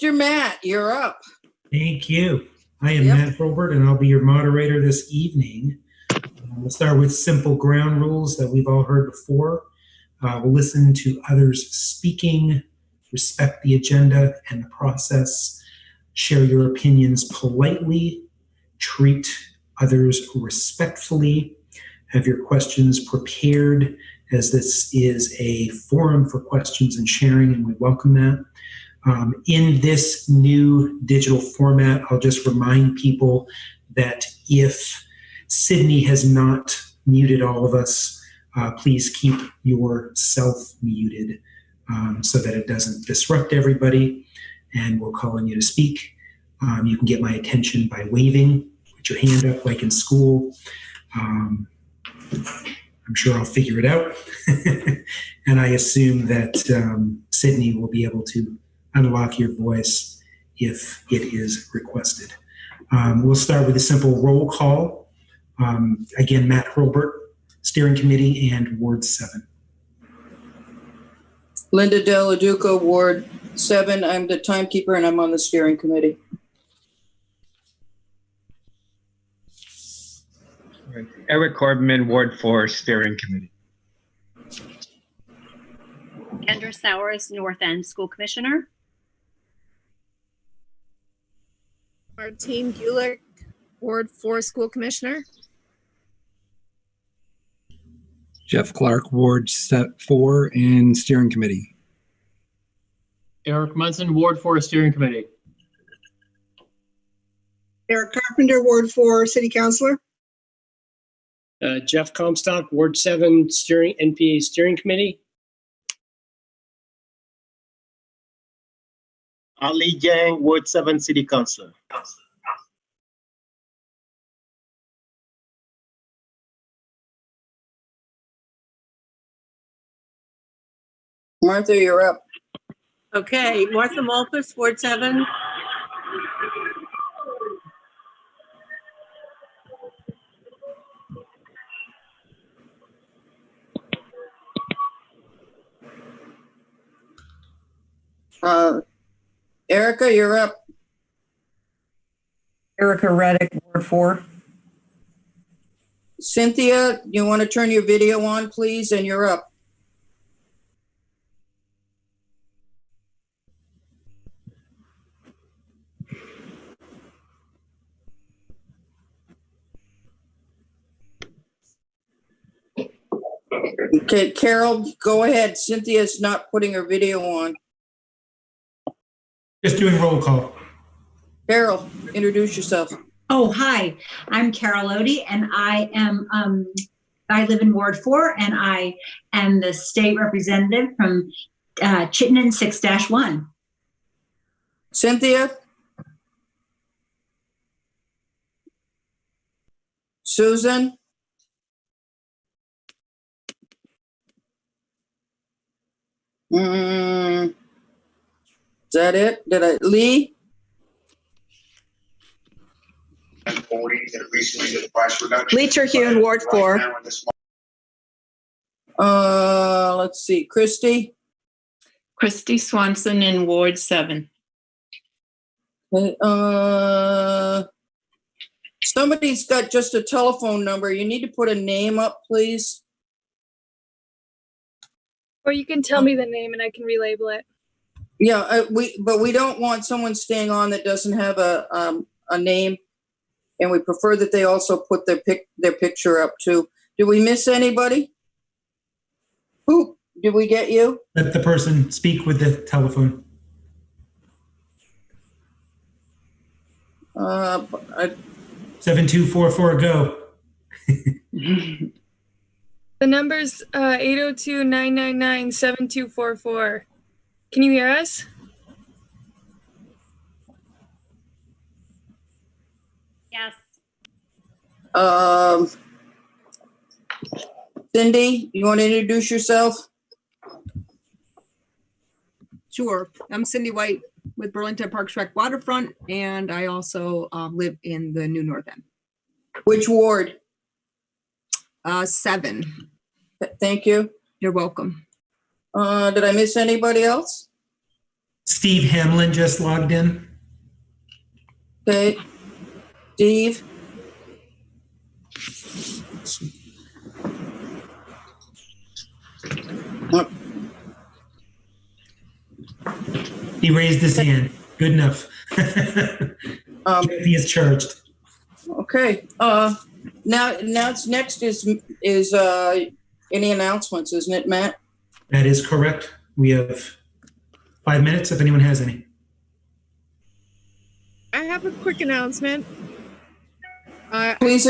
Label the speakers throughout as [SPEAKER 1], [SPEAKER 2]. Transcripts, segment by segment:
[SPEAKER 1] Mr. Matt, you're up.
[SPEAKER 2] Thank you. I am Matt Robert, and I'll be your moderator this evening. We'll start with simple ground rules that we've all heard before. We'll listen to others speaking, respect the agenda and the process, share your opinions politely, treat others respectfully, have your questions prepared, as this is a forum for questions and sharing, and we welcome that. In this new digital format, I'll just remind people that if Sydney has not muted all of us, please keep yourself muted so that it doesn't disrupt everybody. And we'll call on you to speak. You can get my attention by waving, put your hand up like in school. I'm sure I'll figure it out. And I assume that Sydney will be able to unlock your voice if it is requested. We'll start with a simple roll call. Again, Matt Hurlbert, Steering Committee, and Ward 7.
[SPEAKER 1] Linda Della Duca, Ward 7. I'm the timekeeper and I'm on the steering committee.
[SPEAKER 3] Eric Corbman, Ward 4, Steering Committee.
[SPEAKER 4] Kendra Sowers, North End School Commissioner.
[SPEAKER 5] Martine Gulick, Ward 4 School Commissioner.
[SPEAKER 6] Jeff Clark, Ward 4 and Steering Committee.
[SPEAKER 7] Eric Munson, Ward 4 Steering Committee.
[SPEAKER 8] Eric Carpenter, Ward 4 City Councilor.
[SPEAKER 9] Jeff Comstock, Ward 7 NPA Steering Committee.
[SPEAKER 10] Ali Yang, Ward 7 City Councilor.
[SPEAKER 1] Martha, you're up.
[SPEAKER 11] Okay, Martha Malthus, Ward 7.
[SPEAKER 1] Erica, you're up.
[SPEAKER 12] Erica Reddick, Ward 4.
[SPEAKER 1] Cynthia, you want to turn your video on, please, and you're up. Okay, Carol, go ahead. Cynthia's not putting her video on.
[SPEAKER 2] Just doing roll call.
[SPEAKER 1] Carol, introduce yourself.
[SPEAKER 13] Oh, hi. I'm Carol Odie, and I am I live in Ward 4, and I am the state representative from Chittenden 6-1.
[SPEAKER 1] Cynthia? Susan? Is that it? Lee?
[SPEAKER 8] Lee Terhune, Ward 4.
[SPEAKER 1] Let's see. Christy?
[SPEAKER 14] Christy Swanson in Ward 7.
[SPEAKER 1] Somebody's got just a telephone number. You need to put a name up, please.
[SPEAKER 5] Or you can tell me the name and I can relabel it.
[SPEAKER 1] Yeah, but we don't want someone staying on that doesn't have a name, and we prefer that they also put their picture up too. Did we miss anybody? Who did we get? You?
[SPEAKER 2] Let the person speak with the telephone. 7244 go.
[SPEAKER 5] The number's 802-999-7244. Can you hear us?
[SPEAKER 4] Yes.
[SPEAKER 1] Cindy, you want to introduce yourself?
[SPEAKER 15] Sure. I'm Cindy White with Burlington Parks Rec Waterfront, and I also live in the New North End.
[SPEAKER 1] Which ward?
[SPEAKER 15] 7.
[SPEAKER 1] Thank you.
[SPEAKER 15] You're welcome.
[SPEAKER 1] Did I miss anybody else?
[SPEAKER 2] Steve Hamlin just logged in.
[SPEAKER 1] Okay. Steve?
[SPEAKER 2] He raised his hand. Good enough. He is charged.
[SPEAKER 1] Okay. Now next is any announcements, isn't it, Matt?
[SPEAKER 2] That is correct. We have 5 minutes if anyone has any.
[SPEAKER 5] I have a quick announcement.
[SPEAKER 1] Please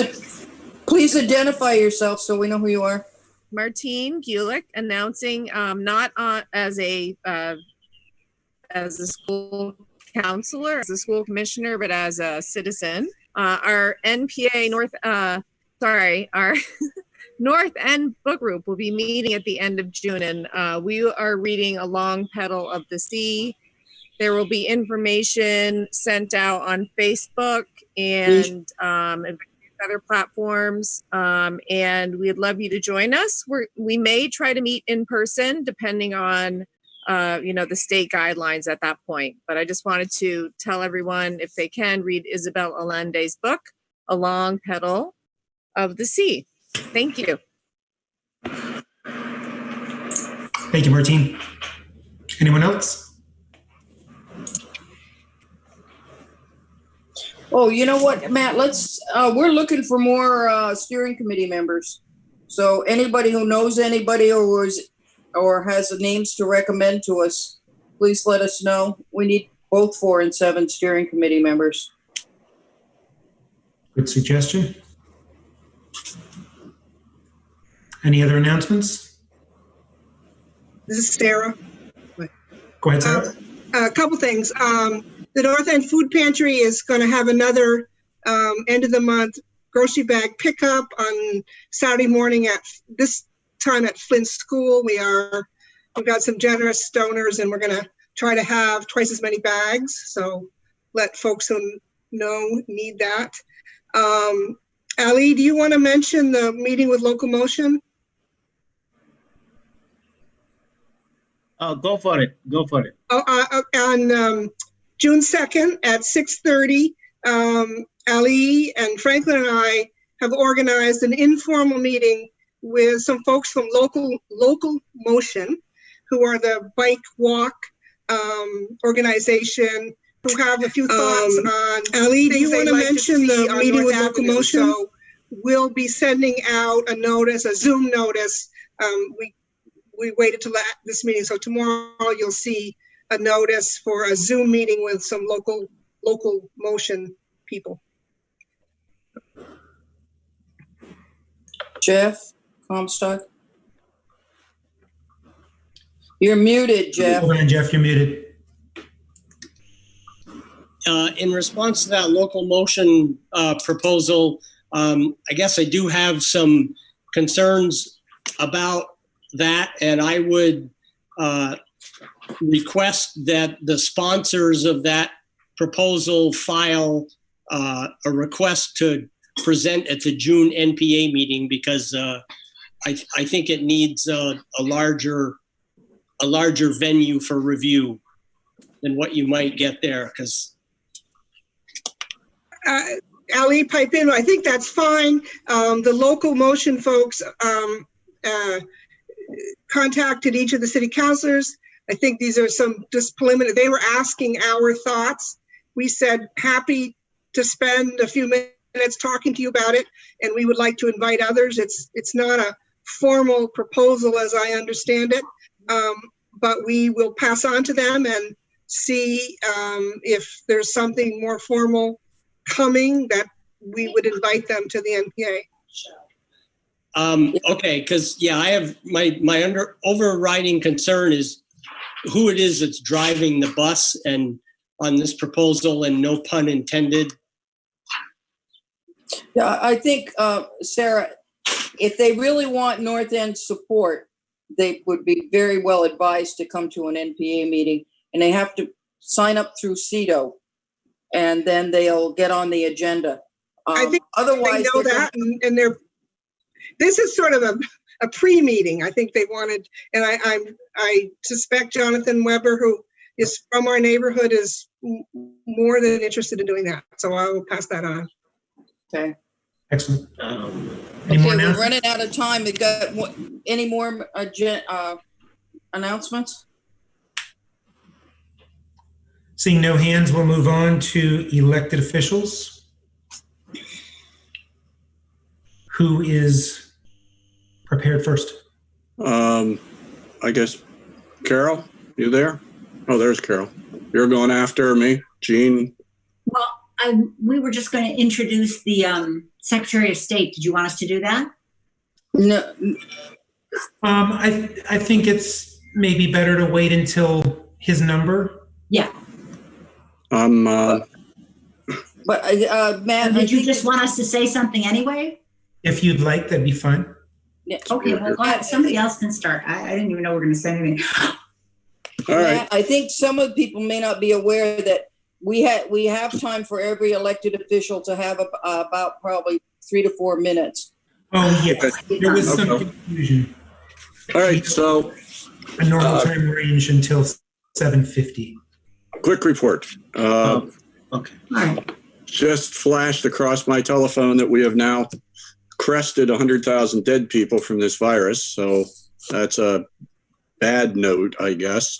[SPEAKER 1] identify yourself so we know who you are.
[SPEAKER 5] Martine Gulick announcing, not as a school counselor, as a school commissioner, but as a citizen. Our NPA our North End book group will be meeting at the end of June, and we are reading A Long Petal of the Sea. There will be information sent out on Facebook and other platforms, and we'd love you to join us. We may try to meet in person, depending on the state guidelines at that point. But I just wanted to tell everyone, if they can, read Isabel Allende's book, A Long Petal of the Sea. Thank you.
[SPEAKER 2] Thank you, Martine. Anyone else?
[SPEAKER 1] Oh, you know what, Matt, we're looking for more steering committee members. So anybody who knows anybody or has names to recommend to us, please let us know. We need both 4 and 7 steering committee members.
[SPEAKER 2] Good suggestion. Any other announcements?
[SPEAKER 8] This is Sarah.
[SPEAKER 2] Go ahead, Sarah.
[SPEAKER 8] A couple things. The North End Food Pantry is going to have another end of the month grocery bag pickup on Saturday morning at this time at Flint School. We've got some generous donors, and we're going to try to have twice as many bags. So let folks who need that. Ali, do you want to mention the meeting with Locomotion?
[SPEAKER 10] Go for it.
[SPEAKER 8] On June 2nd at 6:30, Ali and Franklin and I have organized an informal meeting with some folks from Local Motion, who are the bike walk organization, who have a few thoughts on. Ali, do you want to mention the meeting with Local Motion? So we'll be sending out a notice, a Zoom notice. We waited till this meeting, so tomorrow you'll see a notice for a Zoom meeting with some local motion people.
[SPEAKER 1] Jeff Comstock. You're muted, Jeff.
[SPEAKER 2] Hold on, Jeff, you're muted.
[SPEAKER 9] In response to that local motion proposal, I guess I do have some concerns about that, and I would request that the sponsors of that proposal file a request to present at the June NPA meeting, because I think it needs a larger venue for review than what you might get there. Because
[SPEAKER 8] Ali, pipe in. I think that's fine. The local motion folks contacted each of the city councilors. I think these are some just preliminary. They were asking our thoughts. We said happy to spend a few minutes talking to you about it, and we would like to invite others. It's not a formal proposal as I understand it, but we will pass on to them and see if there's something more formal coming that we would invite them to the NPA.
[SPEAKER 9] Okay, because I have my overriding concern is who it is that's driving the bus and on this proposal, and no pun intended.
[SPEAKER 1] Yeah, I think, Sarah, if they really want North End support, they would be very well advised to come to an NPA meeting, and they have to sign up through CETO, and then they'll get on the agenda.
[SPEAKER 8] I think
[SPEAKER 1] otherwise
[SPEAKER 8] they know that, and they're. This is sort of a pre-meeting. I think they wanted, and I suspect Jonathan Weber, who is from our neighborhood, is more than interested in doing that. So I will pass that on.
[SPEAKER 1] Okay.
[SPEAKER 2] Excellent.
[SPEAKER 1] We're running out of time. We got any more announcements?
[SPEAKER 2] Seeing no hands, we'll move on to elected officials. Who is prepared first?
[SPEAKER 16] I guess, Carol, you there? Oh, there's Carol. You're going after me, Jean.
[SPEAKER 13] Well, we were just going to introduce the Secretary of State. Did you want us to do that?
[SPEAKER 1] No.
[SPEAKER 2] I think it's maybe better to wait until his number.
[SPEAKER 13] Yeah.
[SPEAKER 1] But Matt,
[SPEAKER 13] Did you just want us to say something anyway?
[SPEAKER 2] If you'd like, that'd be fine.
[SPEAKER 1] Yeah.
[SPEAKER 13] Okay, well, go ahead. Somebody else can start. I didn't even know we were going to say anything.
[SPEAKER 16] All right.
[SPEAKER 1] Matt, I think some of the people may not be aware that we have time for every elected official to have about probably 3 to 4 minutes.
[SPEAKER 2] Oh, yes. There was some confusion.
[SPEAKER 16] All right, so
[SPEAKER 2] a normal time range until 7:50.
[SPEAKER 16] Quick report.
[SPEAKER 13] Okay. All right.
[SPEAKER 16] Just flashed across my telephone that we have now crested 100,000 dead people from this virus. So that's a bad note, I guess.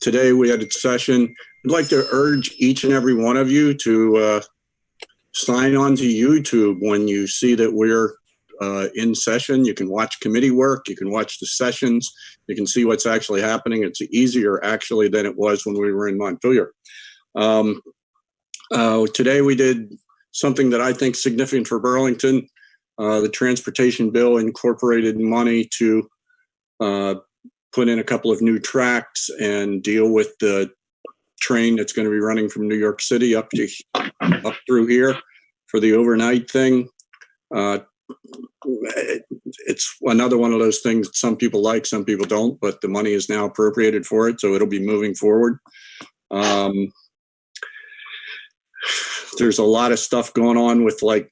[SPEAKER 16] Today we had a session. I'd like to urge each and every one of you to sign on to YouTube when you see that we're in session. You can watch committee work. You can watch the sessions. You can see what's actually happening. It's easier actually than it was when we were in Montpelier. Today we did something that I think is significant for Burlington. The transportation bill incorporated money to put in a couple of new tracks and deal with the train that's going to be running from New York City up through here for the overnight thing. It's another one of those things that some people like, some people don't, but the money is now appropriated for it, so it'll be moving forward. There's a lot of stuff going on with like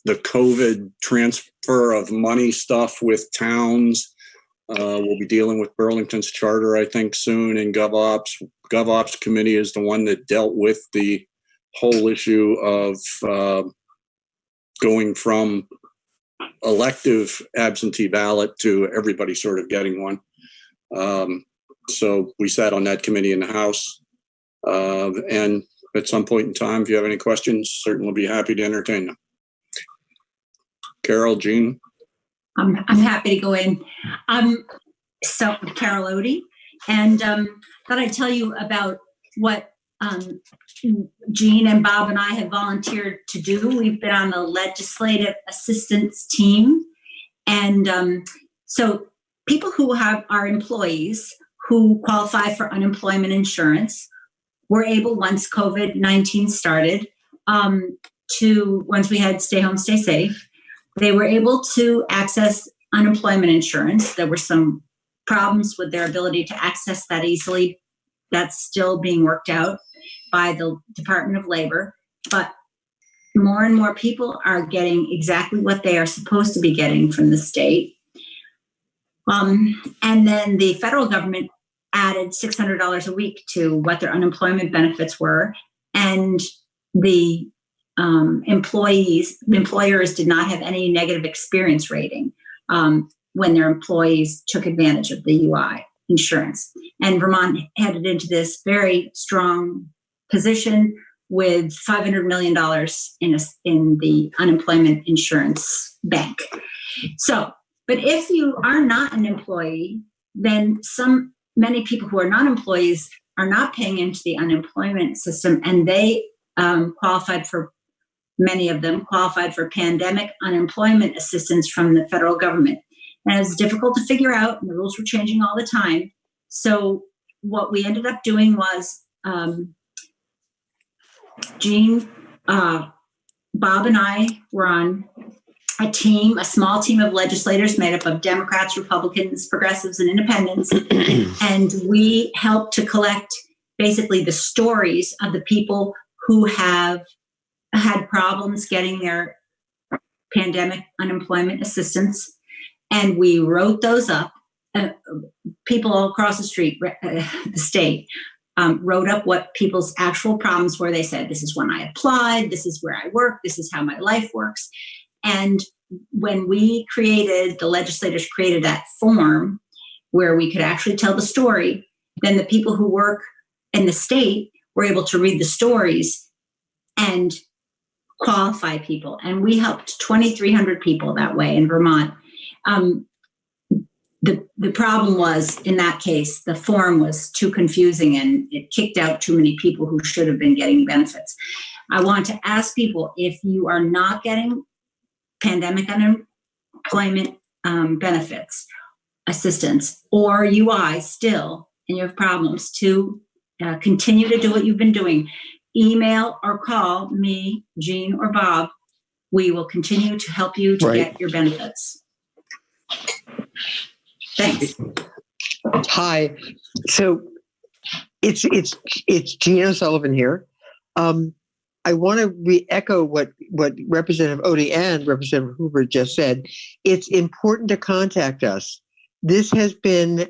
[SPEAKER 16] the COVID transfer of money stuff with towns. We'll be dealing with Burlington's charter, I think, soon, and GovOps. GovOps committee is the one that dealt with the whole issue of going from elective absentee ballot to everybody sort of getting one. So we sat on that committee in the House. And at some point in time, if you have any questions, certainly be happy to entertain them. Carol, Jean?
[SPEAKER 13] I'm happy to go in. So Carol Odie, and thought I'd tell you about what Jean and Bob and I have volunteered to do. We've been on the legislative assistance team, and so people who are employees who qualify for unemployment insurance were able, once COVID-19 started, once we had stay home, stay safe, they were able to access unemployment insurance. There were some problems with their ability to access that easily. That's still being worked out by the Department of Labor. But more and more people are getting exactly what they are supposed to be getting from the state. And then the federal government added $600 a week to what their unemployment benefits were. And the employers did not have any negative experience rating when their employees took advantage of the UI insurance. And Vermont headed into this very strong position with $500 million in the unemployment insurance bank. So, but if you are not an employee, then many people who are not employees are not paying into the unemployment system, and they many of them qualified for pandemic unemployment assistance from the federal government. And it's difficult to figure out, and the rules were changing all the time. So what we ended up doing was Jean, Bob and I were on a small team of legislators made up of Democrats, Republicans, progressives, and independents. And we helped to collect basically the stories of the people who have had problems getting their pandemic unemployment assistance. And we wrote those up. People all across the state, wrote up what people's actual problems were. They said, this is when I applied, this is where I work, this is how my life works. And when the legislators created that form where we could actually tell the story, then the people who work in the state were able to read the stories and qualify people. And we helped 2,300 people that way in Vermont. The problem was, in that case, the form was too confusing and it kicked out too many people who should have been getting benefits. I want to ask people, if you are not getting pandemic unemployment benefits assistance, or UI still, and you have problems, to continue to do what you've been doing. Email or call me, Jean, or Bob. We will continue to help you to get your benefits. Thanks.
[SPEAKER 17] Hi. So it's Gina Sullivan here. I want to re-echo what Representative Odie and Representative Hoover just said. It's important to contact us. This has been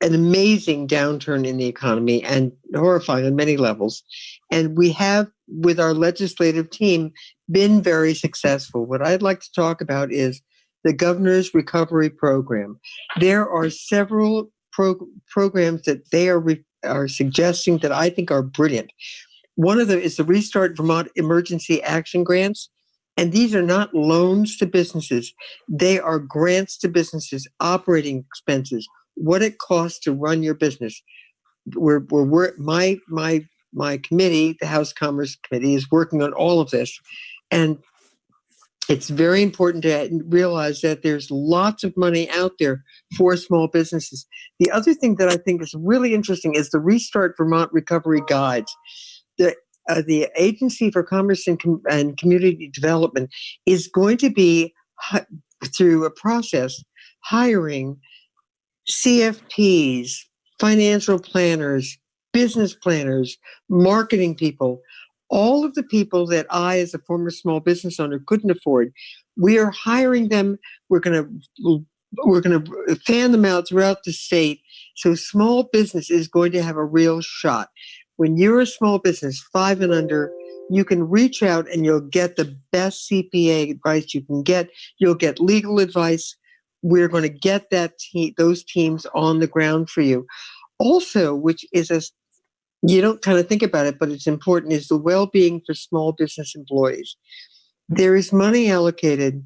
[SPEAKER 17] an amazing downturn in the economy and horrifying on many levels. And we have, with our legislative team, been very successful. What I'd like to talk about is the Governor's Recovery Program. There are several programs that they are suggesting that I think are brilliant. One of them is the Restart Vermont Emergency Action Grants. And these are not loans to businesses. They are grants to businesses, operating expenses, what it costs to run your business. My committee, the House Commerce Committee, is working on all of this. And it's very important to realize that there's lots of money out there for small businesses. The other thing that I think is really interesting is the Restart Vermont Recovery Guides. The Agency for Commerce and Community Development is going to be, through a process, hiring CFPs, financial planners, business planners, marketing people, all of the people that I, as a former small business owner, couldn't afford. We are hiring them. We're going to fan them out throughout the state. So small business is going to have a real shot. When you're a small business, 5 and under, you can reach out and you'll get the best CPA advice you can get. You'll get legal advice. We're going to get those teams on the ground for you. Also, which is you don't kind of think about it, but it's important, is the well-being for small business employees. There is money allocated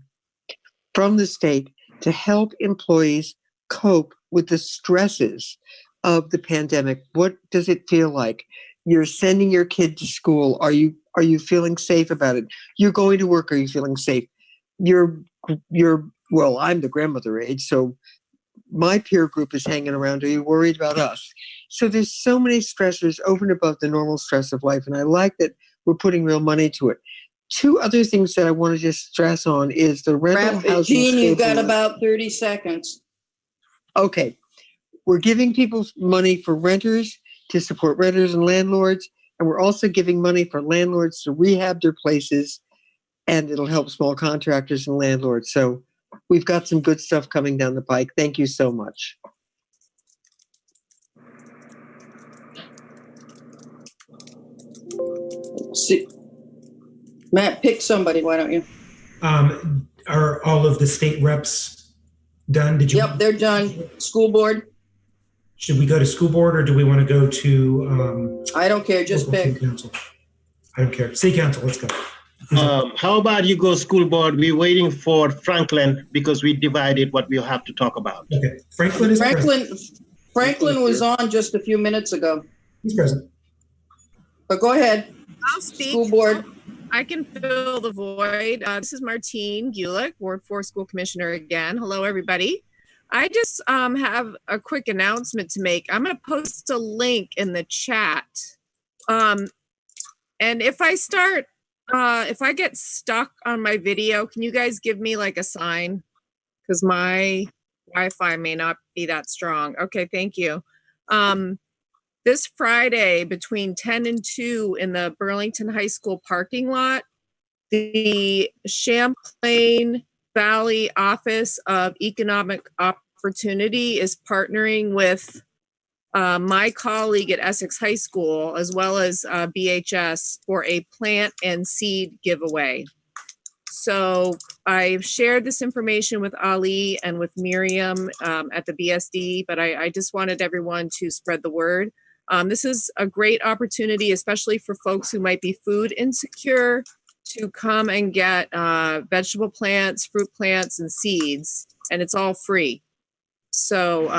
[SPEAKER 17] from the state to help employees cope with the stresses of the pandemic. What does it feel like? You're sending your kid to school. Are you feeling safe about it? You're going to work. Are you feeling safe? Well, I'm the grandmother age, so my peer group is hanging around. Are you worried about us? So there's so many stressors over and above the normal stress of life, and I like that we're putting real money to it. 2 other things that I want to just stress on is the rental housing.
[SPEAKER 1] Jean, you've got about 30 seconds.
[SPEAKER 17] Okay. We're giving people money for renters to support renters and landlords, and we're also giving money for landlords to rehab their places, and it'll help small contractors and landlords. So we've got some good stuff coming down the pike. Thank you so much.
[SPEAKER 1] See, Matt, pick somebody. Why don't you?
[SPEAKER 2] Are all of the state reps done?
[SPEAKER 1] Yep, they're done. School board.
[SPEAKER 2] Should we go to school board or do we want to go to?
[SPEAKER 1] I don't care. Just pick.
[SPEAKER 2] City council. I don't care. City council. Let's go.
[SPEAKER 10] How about you go school board? We're waiting for Franklin because we divided what we'll have to talk about.
[SPEAKER 2] Okay. Franklin
[SPEAKER 1] was on just a few minutes ago.
[SPEAKER 2] He's present.
[SPEAKER 1] But go ahead.
[SPEAKER 5] I'll speak.
[SPEAKER 1] School board.
[SPEAKER 5] I can fill the void. This is Martine Gulick, Ward 4 School Commissioner again. Hello, everybody. I just have a quick announcement to make. I'm going to post a link in the chat. And if I get stuck on my video, can you guys give me like a sign? Because my Wi-Fi may not be that strong. Okay, thank you. This Friday between 10 and 2 in the Burlington High School parking lot, the Champlain Valley Office of Economic Opportunity is partnering with my colleague at Essex High School, as well as BHS, for a plant and seed giveaway. So I've shared this information with Ali and with Miriam at the BSD, but I just wanted everyone to spread the word. This is a great opportunity, especially for folks who might be food insecure, to come and get vegetable plants, fruit plants, and seeds, and it's all free. So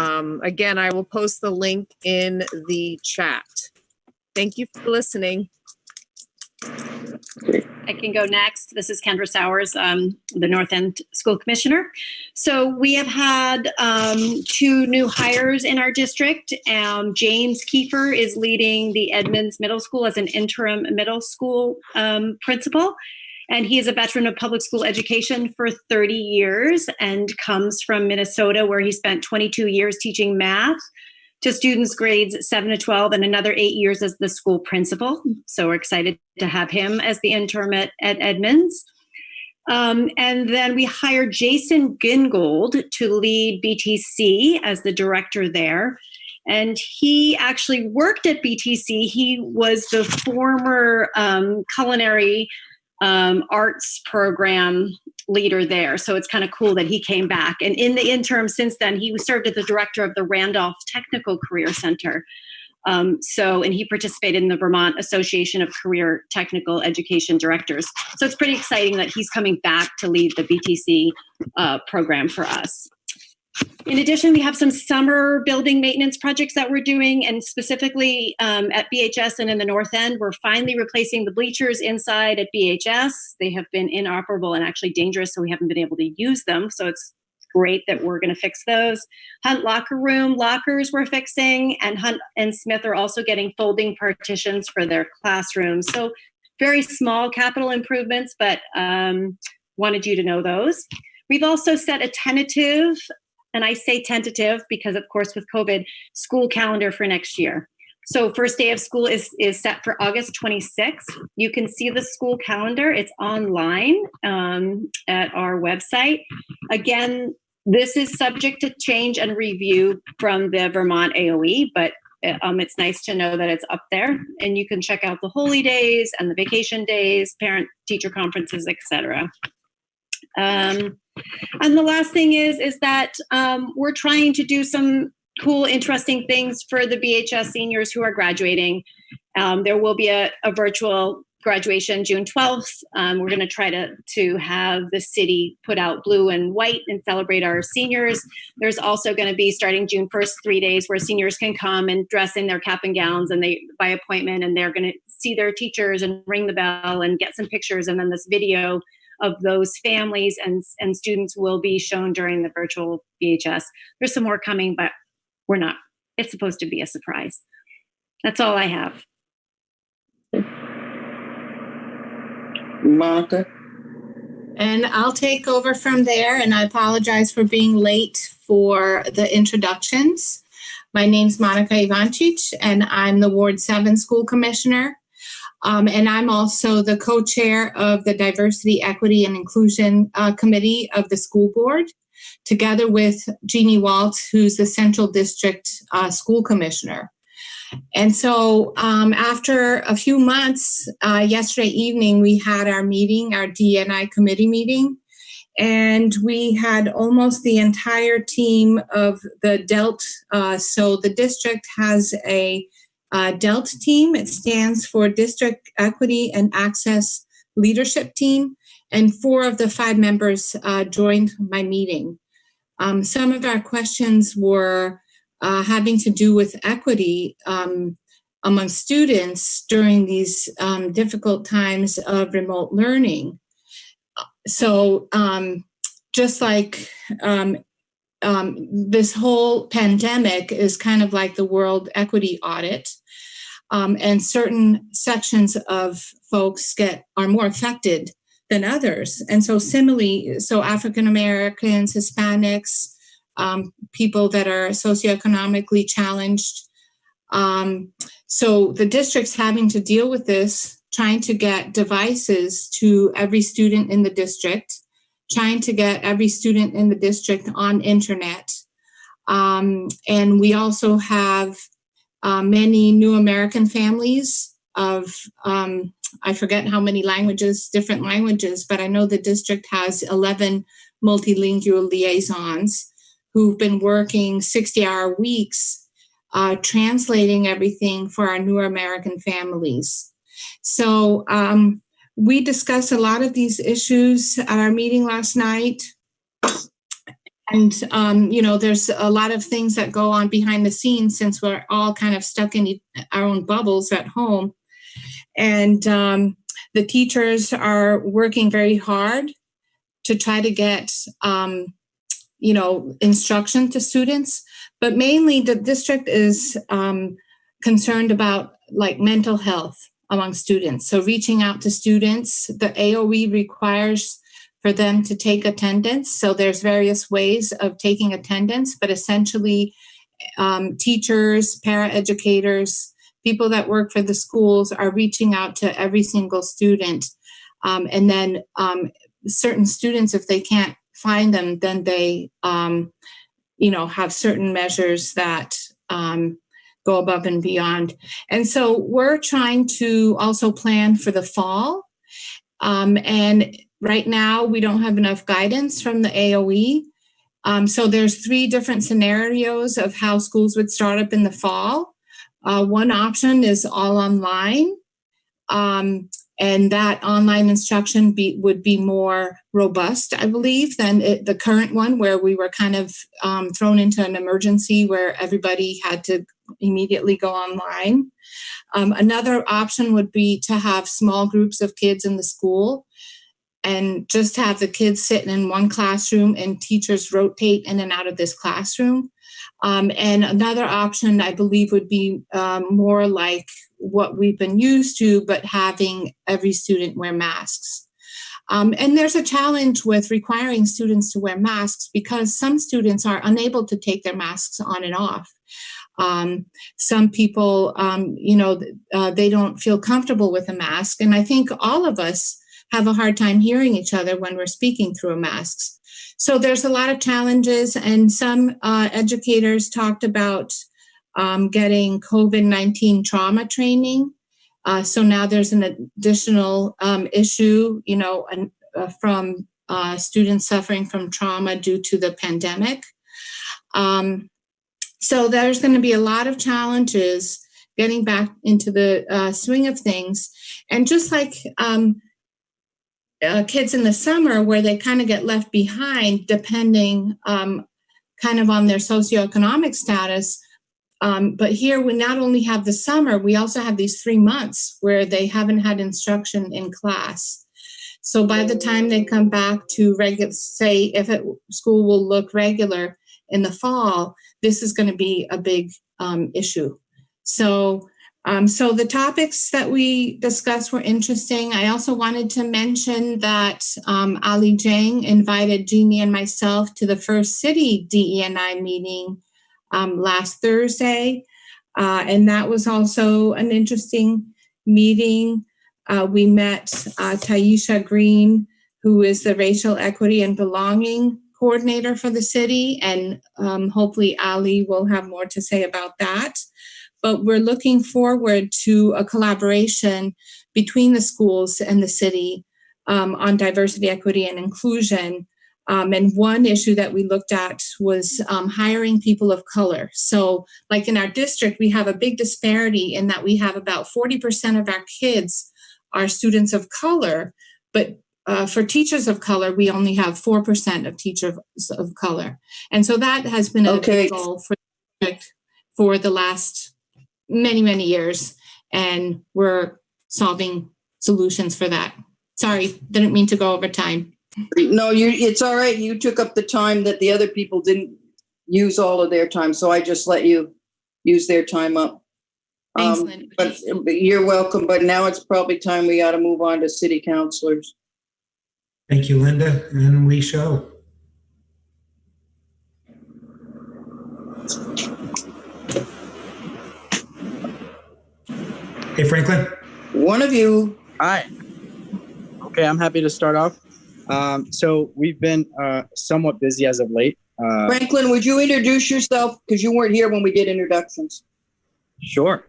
[SPEAKER 5] again, I will post the link in the chat. Thank you for listening.
[SPEAKER 17] Great.
[SPEAKER 4] I can go next. This is Kendra Sowers, the North End School Commissioner. So we have had 2 new hires in our district. James Kiefer is leading the Edmonds Middle School as an interim middle school principal. And he is a veteran of public school education for 30 years and comes from Minnesota, where he spent 22 years teaching math to students grades 7 to 12 and another 8 years as the school principal. So we're excited to have him as the interim at Edmonds. And then we hired Jason Gingold to lead BTC as the director there. And he actually worked at BTC. He was the former culinary arts program leader there. So it's kind of cool that he came back. And in the interim since then, he served as the director of the Randolph Technical Career Center. And he participated in the Vermont Association of Career Technical Education Directors. So it's pretty exciting that he's coming back to lead the BTC program for us. In addition, we have some summer building maintenance projects that we're doing, and specifically at BHS and in the North End, we're finally replacing the bleachers inside at BHS. They have been inoperable and actually dangerous, so we haven't been able to use them. So it's great that we're going to fix those. Hunt locker room lockers we're fixing, and Hunt and Smith are also getting folding partitions for their classrooms. So very small capital improvements, but wanted you to know those. We've also set a tentative, and I say tentative because, of course, with COVID, school calendar for next year. So first day of school is set for August 26th. You can see the school calendar. It's online at our website. Again, this is subject to change and review from the Vermont AOE, but it's nice to know that it's up there. And you can check out the holy days and the vacation days, parent-teacher conferences, etc. And the last thing is that we're trying to do some cool, interesting things for the BHS seniors who are graduating. There will be a virtual graduation June 12th. We're going to try to have the city put out blue and white and celebrate our seniors. There's also going to be, starting June 1st, 3 days where seniors can come and dress in their cap and gowns, and they by appointment, and they're going to see their teachers and ring the bell and get some pictures, and then this video of those families and students will be shown during the virtual BHS. There's some more coming, but we're not. It's supposed to be a surprise. That's all I have.
[SPEAKER 1] Monica?
[SPEAKER 18] And I'll take over from there, and I apologize for being late for the introductions. My name's Monica Ivancic, and I'm the Ward 7 School Commissioner. And I'm also the co-chair of the Diversity, Equity, and Inclusion Committee of the school board, together with Jeannie Waltz, who's the Central District School Commissioner. And so after a few months, yesterday evening, we had our meeting, our D&I committee meeting, and we had almost the entire team of the DELT. So the district has a DELT team. It stands for District Equity and Access Leadership Team, and 4 of the 5 members joined my meeting. Some of our questions were having to do with equity among students during these difficult times of remote learning. So just like this whole pandemic is kind of like the World Equity Audit, and certain sections of folks are more affected than others. And so similarly, so African Americans, Hispanics, people that are socioeconomically challenged. So the district's having to deal with this, trying to get devices to every student in the district, trying to get every student in the district on internet. And we also have many new American families of, I forget how many languages, different languages, but I know the district has 11 multilingual liaisons who've been working 60-hour weeks translating everything for our new American families. So we discussed a lot of these issues at our meeting last night. And, there's a lot of things that go on behind the scenes since we're all kind of stuck in our own bubbles at home. And The teachers are working very hard to try to get, instruction to students, but mainly the district is concerned about like mental health among students. So reaching out to students, the AOE requires for them to take attendance. So there's various ways of taking attendance, but essentially teachers, paraeducators, people that work for the schools are reaching out to every single student. And then certain students, if they can't find them, then they, have certain measures that go above and beyond. And so we're trying to also plan for the fall. And right now we don't have enough guidance from the AOE. So there's 3 different scenarios of how schools would start up in the fall. One option is all online. And that online instruction would be more robust, I believe, than the current one where we were kind of thrown into an emergency where everybody had to immediately go online. Another option would be to have small groups of kids in the school and just have the kids sitting in one classroom and teachers rotate in and out of this classroom. And another option, I believe, would be more like what we've been used to, but having every student wear masks. And there's a challenge with requiring students to wear masks because some students are unable to take their masks on and off. Some people, they don't feel comfortable with a mask. And I think all of us have a hard time hearing each other when we're speaking through masks. So there's a lot of challenges, and some educators talked about getting COVID-19 trauma training. So now there's an additional issue, from students suffering from trauma due to the pandemic. So there's going to be a lot of challenges getting back into the swing of things. And just like kids in the summer where they kind of get left behind depending kind of on their socioeconomic status. But here we not only have the summer, we also have these 3 months where they haven't had instruction in class. So by the time they come back to say if school will look regular in the fall, this is going to be a big issue. So the topics that we discussed were interesting. I also wanted to mention that Ali Jang invited Jeannie and myself to the first city DE&I meeting last Thursday. And that was also an interesting meeting. We met Taisha Green, who is the Racial Equity and Belonging Coordinator for the city. And hopefully Ali will have more to say about that. But we're looking forward to a collaboration between the schools and the city on diversity, equity, and inclusion. And one issue that we looked at was hiring people of color. So like in our district, we have a big disparity in that we have about 40% of our kids are students of color, but for teachers of color, we only have 4% of teachers of color. And so that has been a big goal for the district for the last many, many years, and we're solving solutions for that. Sorry, didn't mean to go over time.
[SPEAKER 1] No, it's all right. You took up the time that the other people didn't use all of their time, so I just let you use their time up.
[SPEAKER 18] Thanks, Linda.
[SPEAKER 1] But you're welcome. But now it's probably time we ought to move on to city councilors.
[SPEAKER 2] Thank you, Linda, and we shall. Hey, Franklin.
[SPEAKER 1] One of you.
[SPEAKER 19] Hi. Okay, I'm happy to start off. So we've been somewhat busy as of late.
[SPEAKER 1] Franklin, would you introduce yourself? Because you weren't here when we did introductions.
[SPEAKER 19] Sure.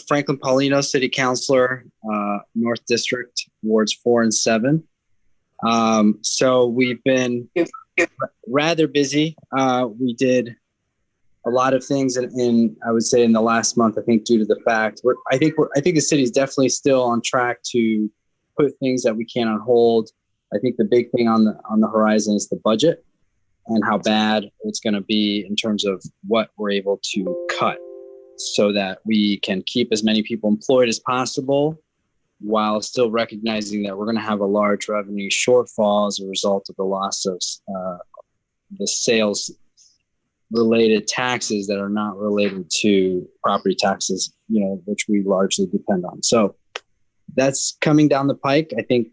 [SPEAKER 19] Franklin Paulino, City Councilor, North District, Wards 4 and 7. So we've been rather busy. We did a lot of things in I would say in the last month, I think due to the fact I think the city's definitely still on track to put things that we can on hold. I think the big thing on the horizon is the budget and how bad it's going to be in terms of what we're able to cut so that we can keep as many people employed as possible while still recognizing that we're going to have a large revenue shortfall as a result of the loss of the sales related taxes that are not related to property taxes, which we largely depend on. So that's coming down the pike. I think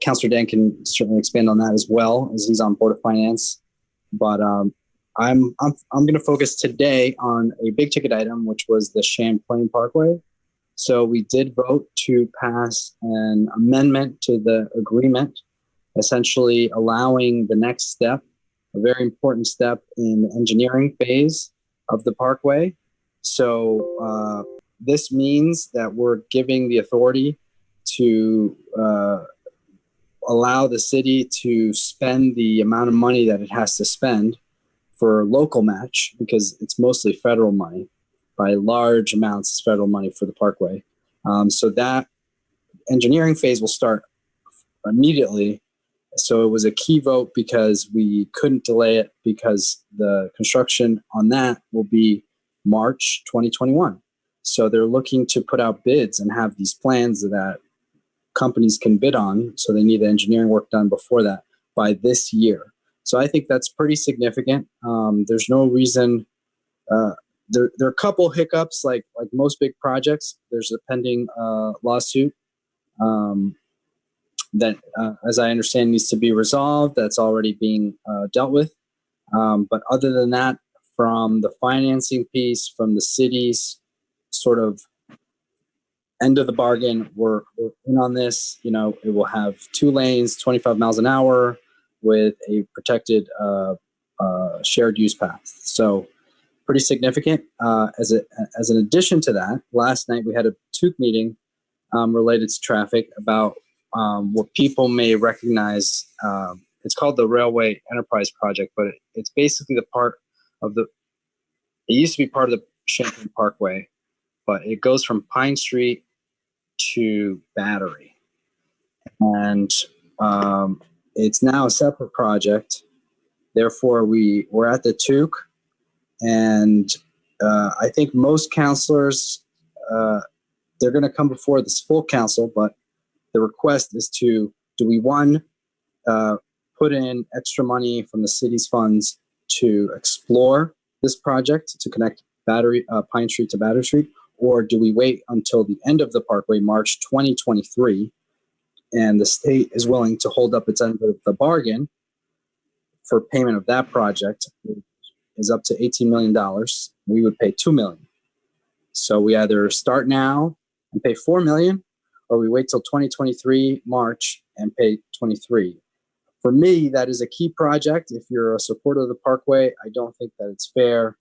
[SPEAKER 19] Councilor Dan can certainly expand on that as well, as he's on Board of Finance. But I'm going to focus today on a big ticket item, which was the Champlain Parkway. So we did vote to pass an amendment to the agreement, essentially allowing the next step, a very important step in the engineering phase of the parkway. So this means that we're giving the authority to allow the city to spend the amount of money that it has to spend for local match, because it's mostly federal money, by large amounts of federal money for the parkway. So that engineering phase will start immediately. So it was a key vote because we couldn't delay it, because the construction on that will be March 2021. So they're looking to put out bids and have these plans that companies can bid on. So they need the engineering work done before that by this year. So I think that's pretty significant. There's no reason. There are a couple hiccups, like most big projects. There's a pending lawsuit that, as I understand, needs to be resolved. That's already being dealt with. But other than that, from the financing piece, from the city's sort of end of the bargain, we're in on this. It will have 2 lanes, 25 miles an hour, with a protected shared use path. So pretty significant. As an addition to that, last night we had a TUC meeting related to traffic about what people may recognize. It's called the Railway Enterprise Project, but it's basically the part of it used to be part of the Champlain Parkway, but it goes from Pine Street to Battery. And it's now a separate project. Therefore, we're at the TUC, and I think most councilors, they're going to come before this full council, but the request is do we, one, put in extra money from the city's funds to explore this project to connect Pine Street to Battery Street, or do we wait until the end of the parkway, March 2023, and the state is willing to hold up its end of the bargain for payment of that project, which is up to $18 million. We would pay $2 million. So we either start now and pay $4 million, or we wait till 2023 March and pay 23. For me, that is a key project. If you're a supporter of the parkway, I don't think that it's fair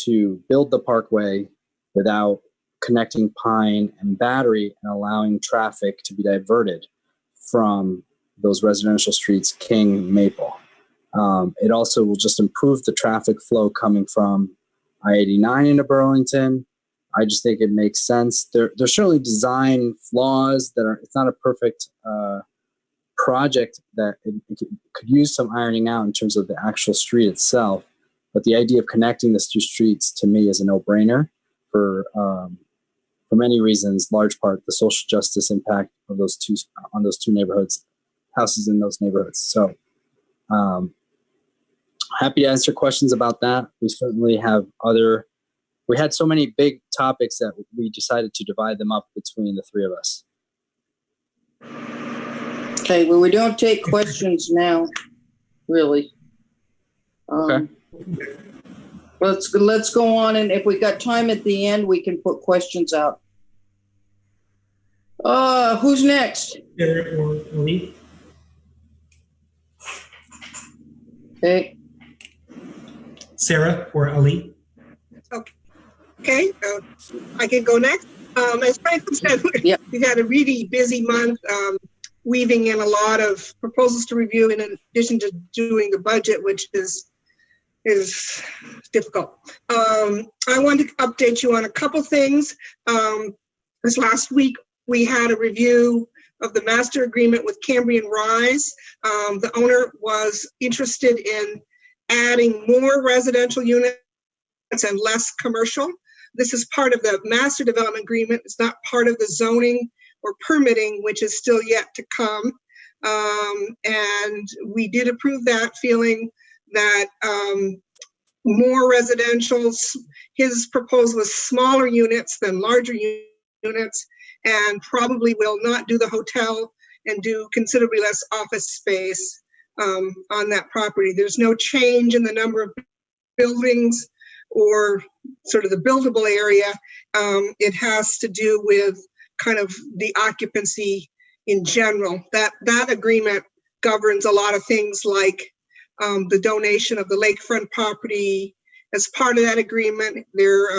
[SPEAKER 19] to build the parkway without connecting Pine and Battery and allowing traffic to be diverted from those residential streets, King, Maple. It also will just improve the traffic flow coming from I-89 into Burlington. I just think it makes sense. There's certainly design flaws it's not a perfect project that it could use some ironing out in terms of the actual street itself. But the idea of connecting the two streets, to me, is a no-brainer for many reasons, large part the social justice impact of those two neighborhoods, houses in those neighborhoods. So happy to answer questions about that. We certainly have we had so many big topics that we decided to divide them up between the three of us.
[SPEAKER 1] Okay, well, we don't take questions now, really.
[SPEAKER 19] Okay.
[SPEAKER 1] Let's go on, and if we got time at the end, we can put questions out. Who's next?
[SPEAKER 2] Sarah or Ali?
[SPEAKER 1] Okay.
[SPEAKER 2] Sarah or Ali?
[SPEAKER 8] Okay, I can go next. As Franklin said, we've had a really busy month, weaving in a lot of proposals to review in addition to doing the budget, which is difficult. I want to update you on a couple things. This last week, we had a review of the master agreement with Cambrian Rise. The owner was interested in adding more residential units and less commercial. this is part of the master development agreement. It's not part of the zoning or permitting, which is still yet to come. And we did approve that, feeling that more residentials, his proposal was smaller units than larger units, and probably will not do the hotel and do considerably less office space on that property. There's no change in the number of buildings or sort of the buildable area. It has to do with kind of the occupancy in general. That agreement governs a lot of things like the donation of the lakefront property. As part of that agreement, they're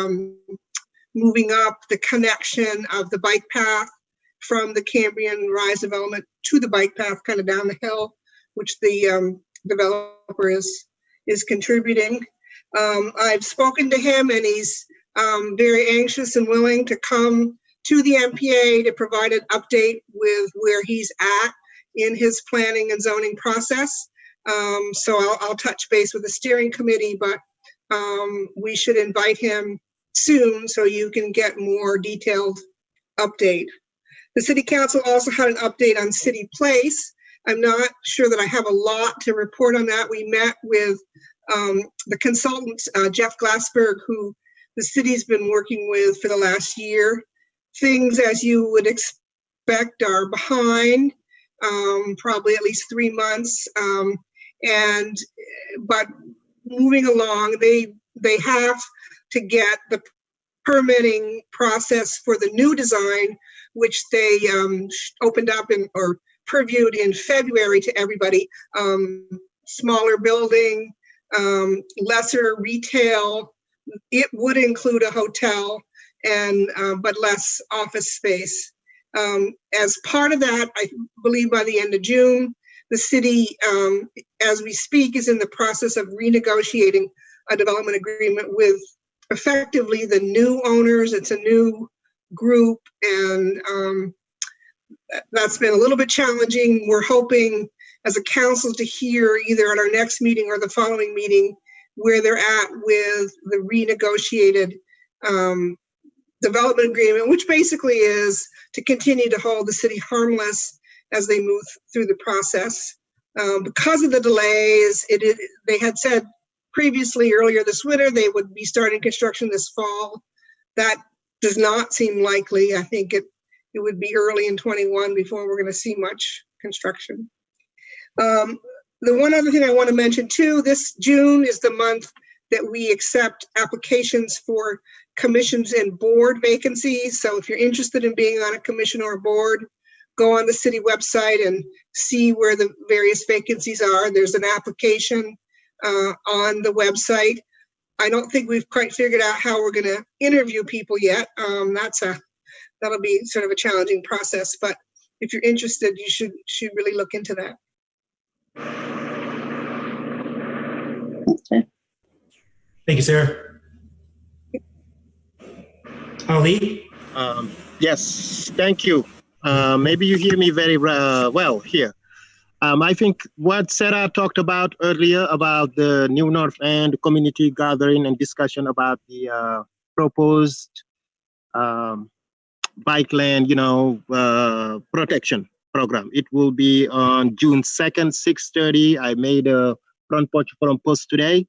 [SPEAKER 8] moving up the connection of the bike path from the Cambrian Rise development to the bike path kind of down the hill, which the developer is contributing. I've spoken to him, and he's very anxious and willing to come to the NPA to provide an update with where he's at in his planning and zoning process. So I'll touch base with the steering committee, but we should invite him soon so you can get more detailed update. The city council also had an update on City Place. I'm not sure that I have a lot to report on that. We met with the consultant, Jeff Glassberg, who the city's been working with for the last year. Things, as you would expect, are behind, probably at least 3 months. But moving along, they have to get the permitting process for the new design, which they opened up or previewed in February to everybody. Smaller building, lesser retail. It would include a hotel, and but less office space. As part of that, I believe by the end of June, the city, as we speak, is in the process of renegotiating a development agreement with effectively the new owners. It's a new group, and that's been a little bit challenging. We're hoping as a council to hear either at our next meeting or the following meeting where they're at with the renegotiated development agreement, which basically is to continue to hold the city harmless as they move through the process. Because of the delays, they had said previously earlier this winter they would be starting construction this fall. That does not seem likely. I think it would be early in 21 before we're going to see much construction. The one other thing I want to mention too, this June is the month that we accept applications for commissions and board vacancies. So if you're interested in being on a commission or a board, go on the city website and see where the various vacancies are. There's an application on the website. I don't think we've quite figured out how we're going to interview people yet. That'll be sort of a challenging process, but if you're interested, you should really look into that.
[SPEAKER 2] Thank you, Sarah. Ali?
[SPEAKER 10] Yes, thank you. Maybe you hear me very well here. I think what Sarah talked about earlier about the New North End community gathering and discussion about the proposed bike lane, protection program. It will be on June 2nd, 6:30. I made a front porch forum post today,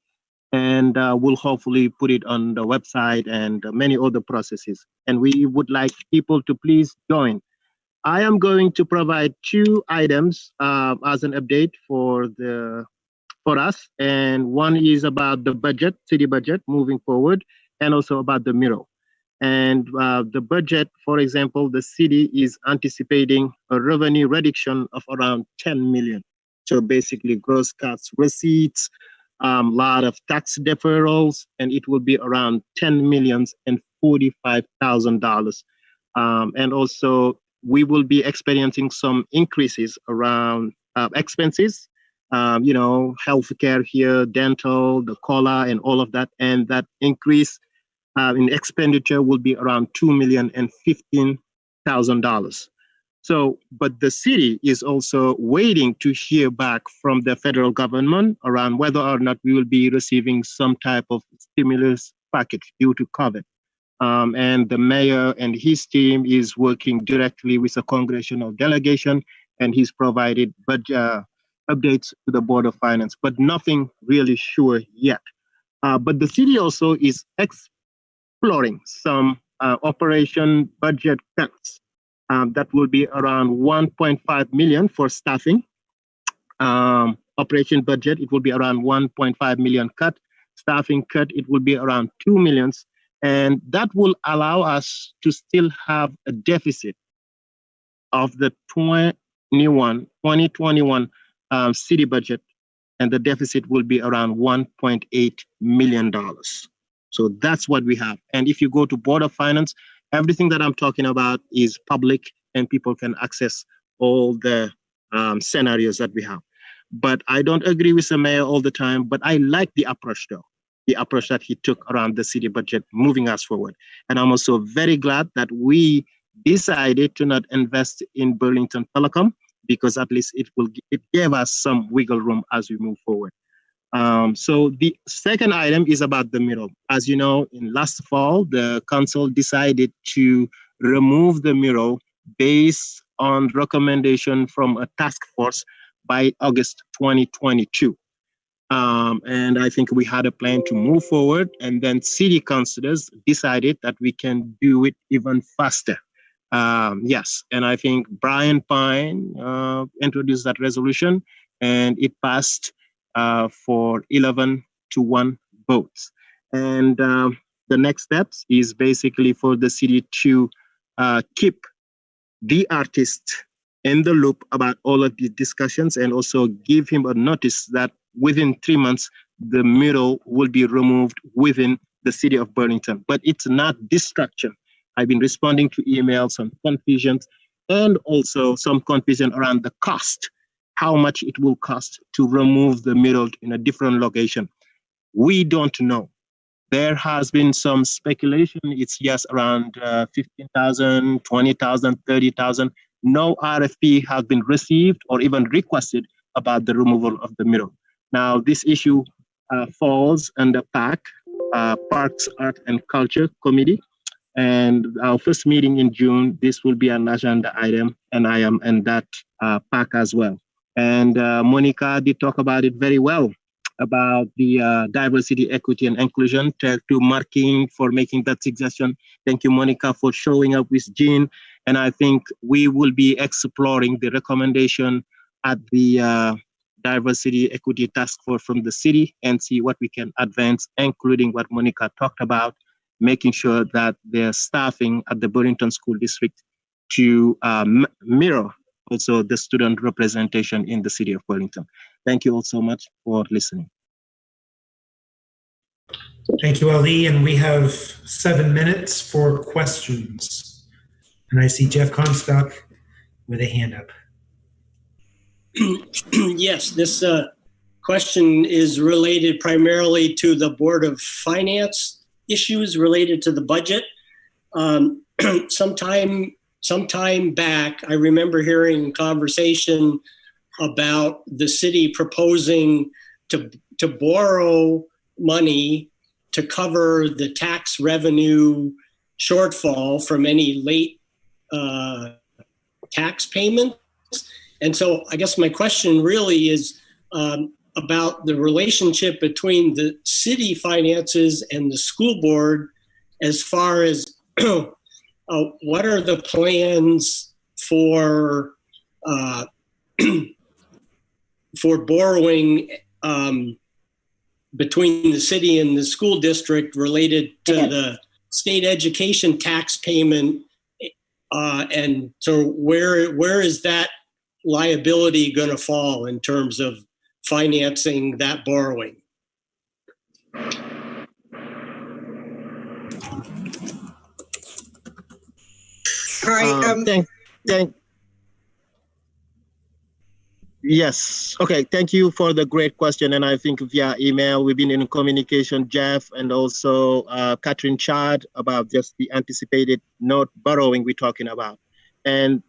[SPEAKER 10] and we'll hopefully put it on the website and many other processes. And we would like people to please join. I am going to provide 2 items as an update for us, and one is about the budget, city budget moving forward, and also about the mural. And the budget, for example, the city is anticipating a revenue reduction of around 10 million. So basically gross cuts, receipts, lot of tax deferrals, and it will be around $10,045,000. And also we will be experiencing some increases around expenses, healthcare here, dental, the COLA, and all of that. And that increase in expenditure will be around $2,015,000. So, but the city is also waiting to hear back from the federal government around whether or not we will be receiving some type of stimulus package due to COVID. And the mayor and his team is working directly with a congressional delegation, and he's provided budget updates to the Board of Finance, but nothing really sure yet. But the city also is exploring some operation budget cuts that will be around 1.5 million for staffing. Operation budget, it will be around 1.5 million cut. Staffing cut, it will be around 2 millions. And that will allow us to still have a deficit of the 2021 city budget, and the deficit will be around $1.8 million. So that's what we have. And if you go to Board of Finance, everything that I'm talking about is public and people can access all the scenarios that we have. But I don't agree with the mayor all the time, but I like the approach though. The approach that he took around the city budget, moving us forward. And I'm also very glad that we decided to not invest in Burlington Telecom, because at least it gave us some wiggle room as we move forward. So the second item is about the mural. As you know, in last fall, the council decided to remove the mural based on recommendation from a task force by August 2022. And I think we had a plan to move forward, and then city councilors decided that we can do it even faster. Yes, and I think Brian Pine introduced that resolution, and it passed for 11-1 votes. And the next steps is basically for the city to keep the artist in the loop about all of the discussions, and also give him a notice that within 3 months, the mural will be removed within the city of Burlington. But it's not destruction. I've been responding to emails, some confusions, and also some confusion around the cost, how much it will cost to remove the mural in a different location. We don't know. There has been some speculation. It's yes, around 15,000, 20,000, 30,000. No RFP has been received or even requested about the removal of the mural. Now, this issue falls under PAC, Parks, Art and Culture Committee. And our first meeting in June, this will be an agenda item, and I am in that PAC as well. And Monica did talk about it very well, about the diversity, equity, and inclusion. Thank you, Marking, for making that suggestion. Thank you, Monica, for showing up with Jean. And I think we will be exploring the recommendation at the Diversity, Equity Task Force from the city and see what we can advance, including what Monica talked about, making sure that their staffing at the Burlington School District to mirror also the student representation in the city of Burlington. Thank you all so much for listening.
[SPEAKER 2] Thank you, Ali. And we have 7 minutes for questions. And I see Jeff Comstock with a hand up.
[SPEAKER 9] Yes, this question is related primarily to the Board of Finance issues related to the budget. Sometime back, I remember hearing conversation about the city proposing to borrow money to cover the tax revenue shortfall from any late tax payments. And so I guess my question really is about the relationship between the city finances and the school board, as far as what are the plans for borrowing between the city and the school district related to the state education tax payment, and so where is that liability going to fall in terms of financing that borrowing?
[SPEAKER 10] Yes. Okay. Thank you for the great question. And I think via email, we've been in communication, Jeff, and also Catherine Chad, about just the anticipated note borrowing we're talking about. And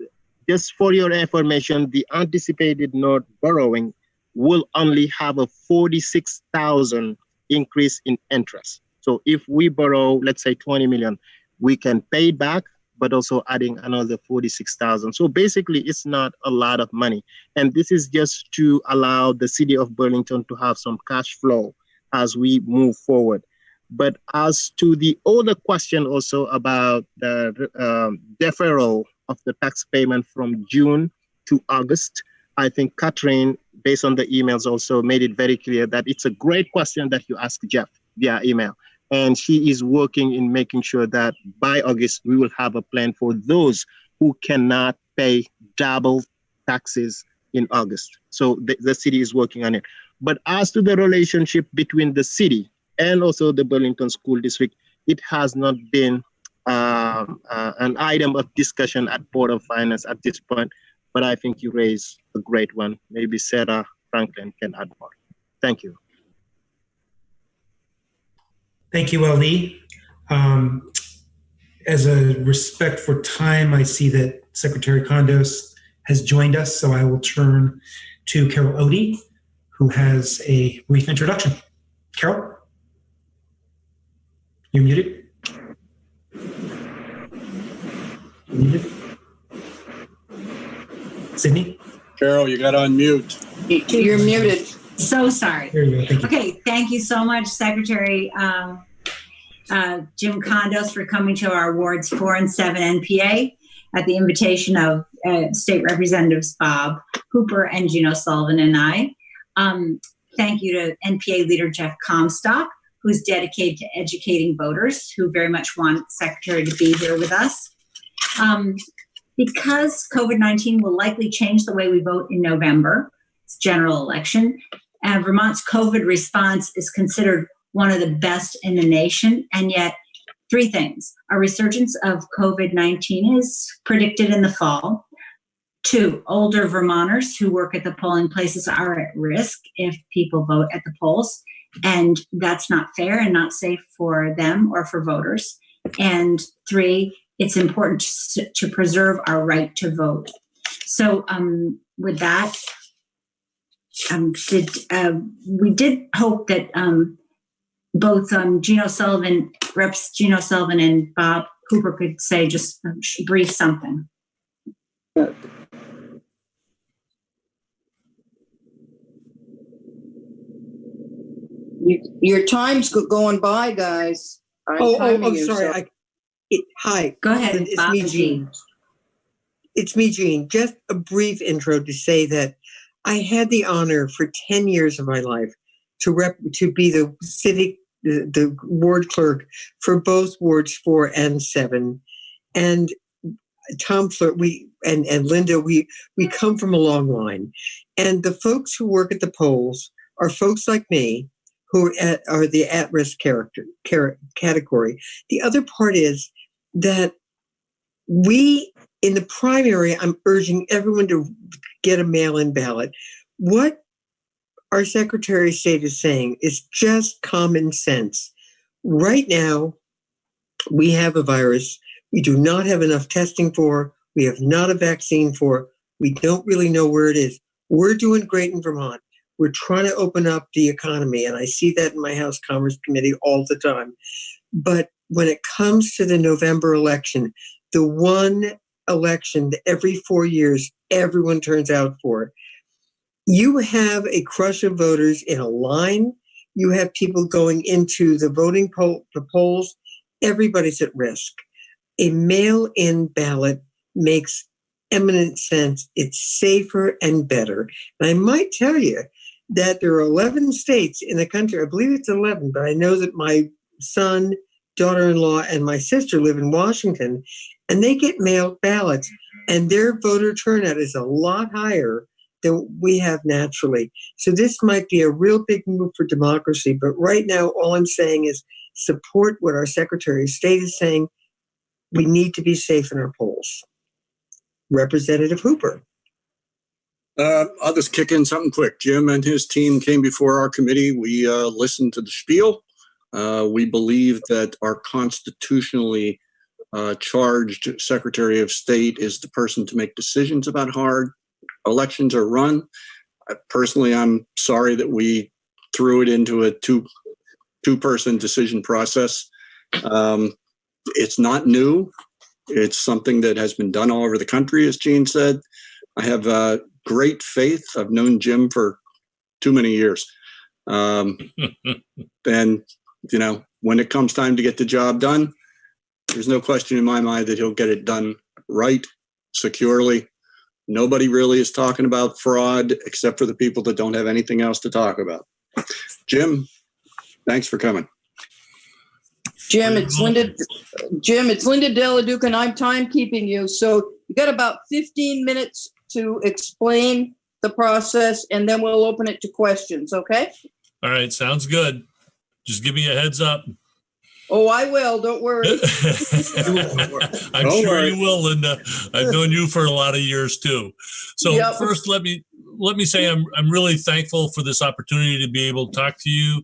[SPEAKER 10] just for your information, the anticipated note borrowing will only have a 46,000 increase in interest. So if we borrow, let's say 20 million, we can pay it back, but also adding another 46,000. So basically, it's not a lot of money. And this is just to allow the city of Burlington to have some cash flow as we move forward. But as to the other question also about the deferral of the tax payment from June to August, I think Catherine, based on the emails, also made it very clear that it's a great question that you asked Jeff via email. And she is working in making sure that by August, we will have a plan for those who cannot pay double taxes in August. So the city is working on it. But as to the relationship between the city and also the Burlington School District, it has not been an item of discussion at Board of Finance at this point. But I think you raised a great one. Maybe Sarah Franklin can add more. Thank you.
[SPEAKER 2] Thank you, Ali. As a respect for time, I see that Secretary Kondos has joined us, so I will turn to Carol Odie, who has a brief introduction. Carol? You're muted. Muted. Sydney?
[SPEAKER 16] Carol, you got to unmute.
[SPEAKER 1] You're muted.
[SPEAKER 13] So sorry.
[SPEAKER 2] There you go. Thank you.
[SPEAKER 13] Okay, thank you so much, Secretary Jim Kondos, for coming to our Wards 4 and 7 NPA at the invitation of State Representatives Bob Hooper and Gino Sullivan and I. Thank you to NPA leader Jeff Comstock, who's dedicated to educating voters who very much want the Secretary to be here with us. Because COVID-19 will likely change the way we vote in November, it's general election, and Vermont's COVID response is considered one of the best in the nation. And yet, three things. A resurgence of COVID-19 is predicted in the fall. 2, older Vermonters who work at the polling places are at risk if people vote at the polls. And that's not fair and not safe for them or for voters. And 3, it's important to preserve our right to vote. So with that, we did hope that both Reps Gino Sullivan and Bob Hooper could say just a brief something.
[SPEAKER 1] Your time's going by, guys.
[SPEAKER 17] I'm sorry. Hi.
[SPEAKER 13] Go ahead.
[SPEAKER 17] It's
[SPEAKER 13] Bob
[SPEAKER 17] me,
[SPEAKER 13] and
[SPEAKER 17] Jean. It's me, Jean. Just a brief intro to say that I had the honor for 10 years of my life to be the the ward clerk for both wards 4 and 7. And Tom Flirt, and Linda, we come from a long line. And the folks who work at the polls are folks like me who are the at-risk category. The other part is that we, in the primary, I'm urging everyone to get a mail-in ballot. What our Secretary of State is saying is just common sense. Right now, we have a virus we do not have enough testing for, we have not a vaccine for, we don't really know where it is. We're doing great in Vermont. We're trying to open up the economy, and I see that in my House Commerce Committee all the time. But when it comes to the November election, the one election that every 4 years everyone turns out for, you have a crush of voters in a line. You have people going into the voting the polls. Everybody's at risk. A mail-in ballot makes eminent sense. It's safer and better. And I might tell you that there are 11 states in the country. I believe it's 11, but I know that my son, daughter-in-law, and my sister live in Washington, and they get mailed ballots, and their voter turnout is a lot higher than we have naturally. So this might be a real big move for democracy. But right now, all I'm saying is support what our Secretary of State is saying. We need to be safe in our polls. Representative Hooper.
[SPEAKER 16] I'll just kick in something quick. Jim and his team came before our committee. We listened to the spiel. We believe that our constitutionally charged Secretary of State is the person to make decisions about how elections are run. Personally, I'm sorry that we threw it into a two-person decision process. It's not new. It's something that has been done all over the country, as Gene said. I have great faith. I've known Jim for too many years. And, when it comes time to get the job done, there's no question in my mind that he'll get it done right, securely. Nobody really is talking about fraud except for the people that don't have anything else to talk about. Jim, thanks for coming.
[SPEAKER 1] Jim, it's Linda Deladuke, and I'm timekeeping you. So you got about 15 minutes to explain the process, and then we'll open it to questions, okay?
[SPEAKER 20] All right, sounds good. Just give me a heads up.
[SPEAKER 1] Oh, I will. Don't worry.
[SPEAKER 20] I'm sure you will, Linda. I've known you for a lot of years too. So first, let me say I'm really thankful for this opportunity to be able to talk to you.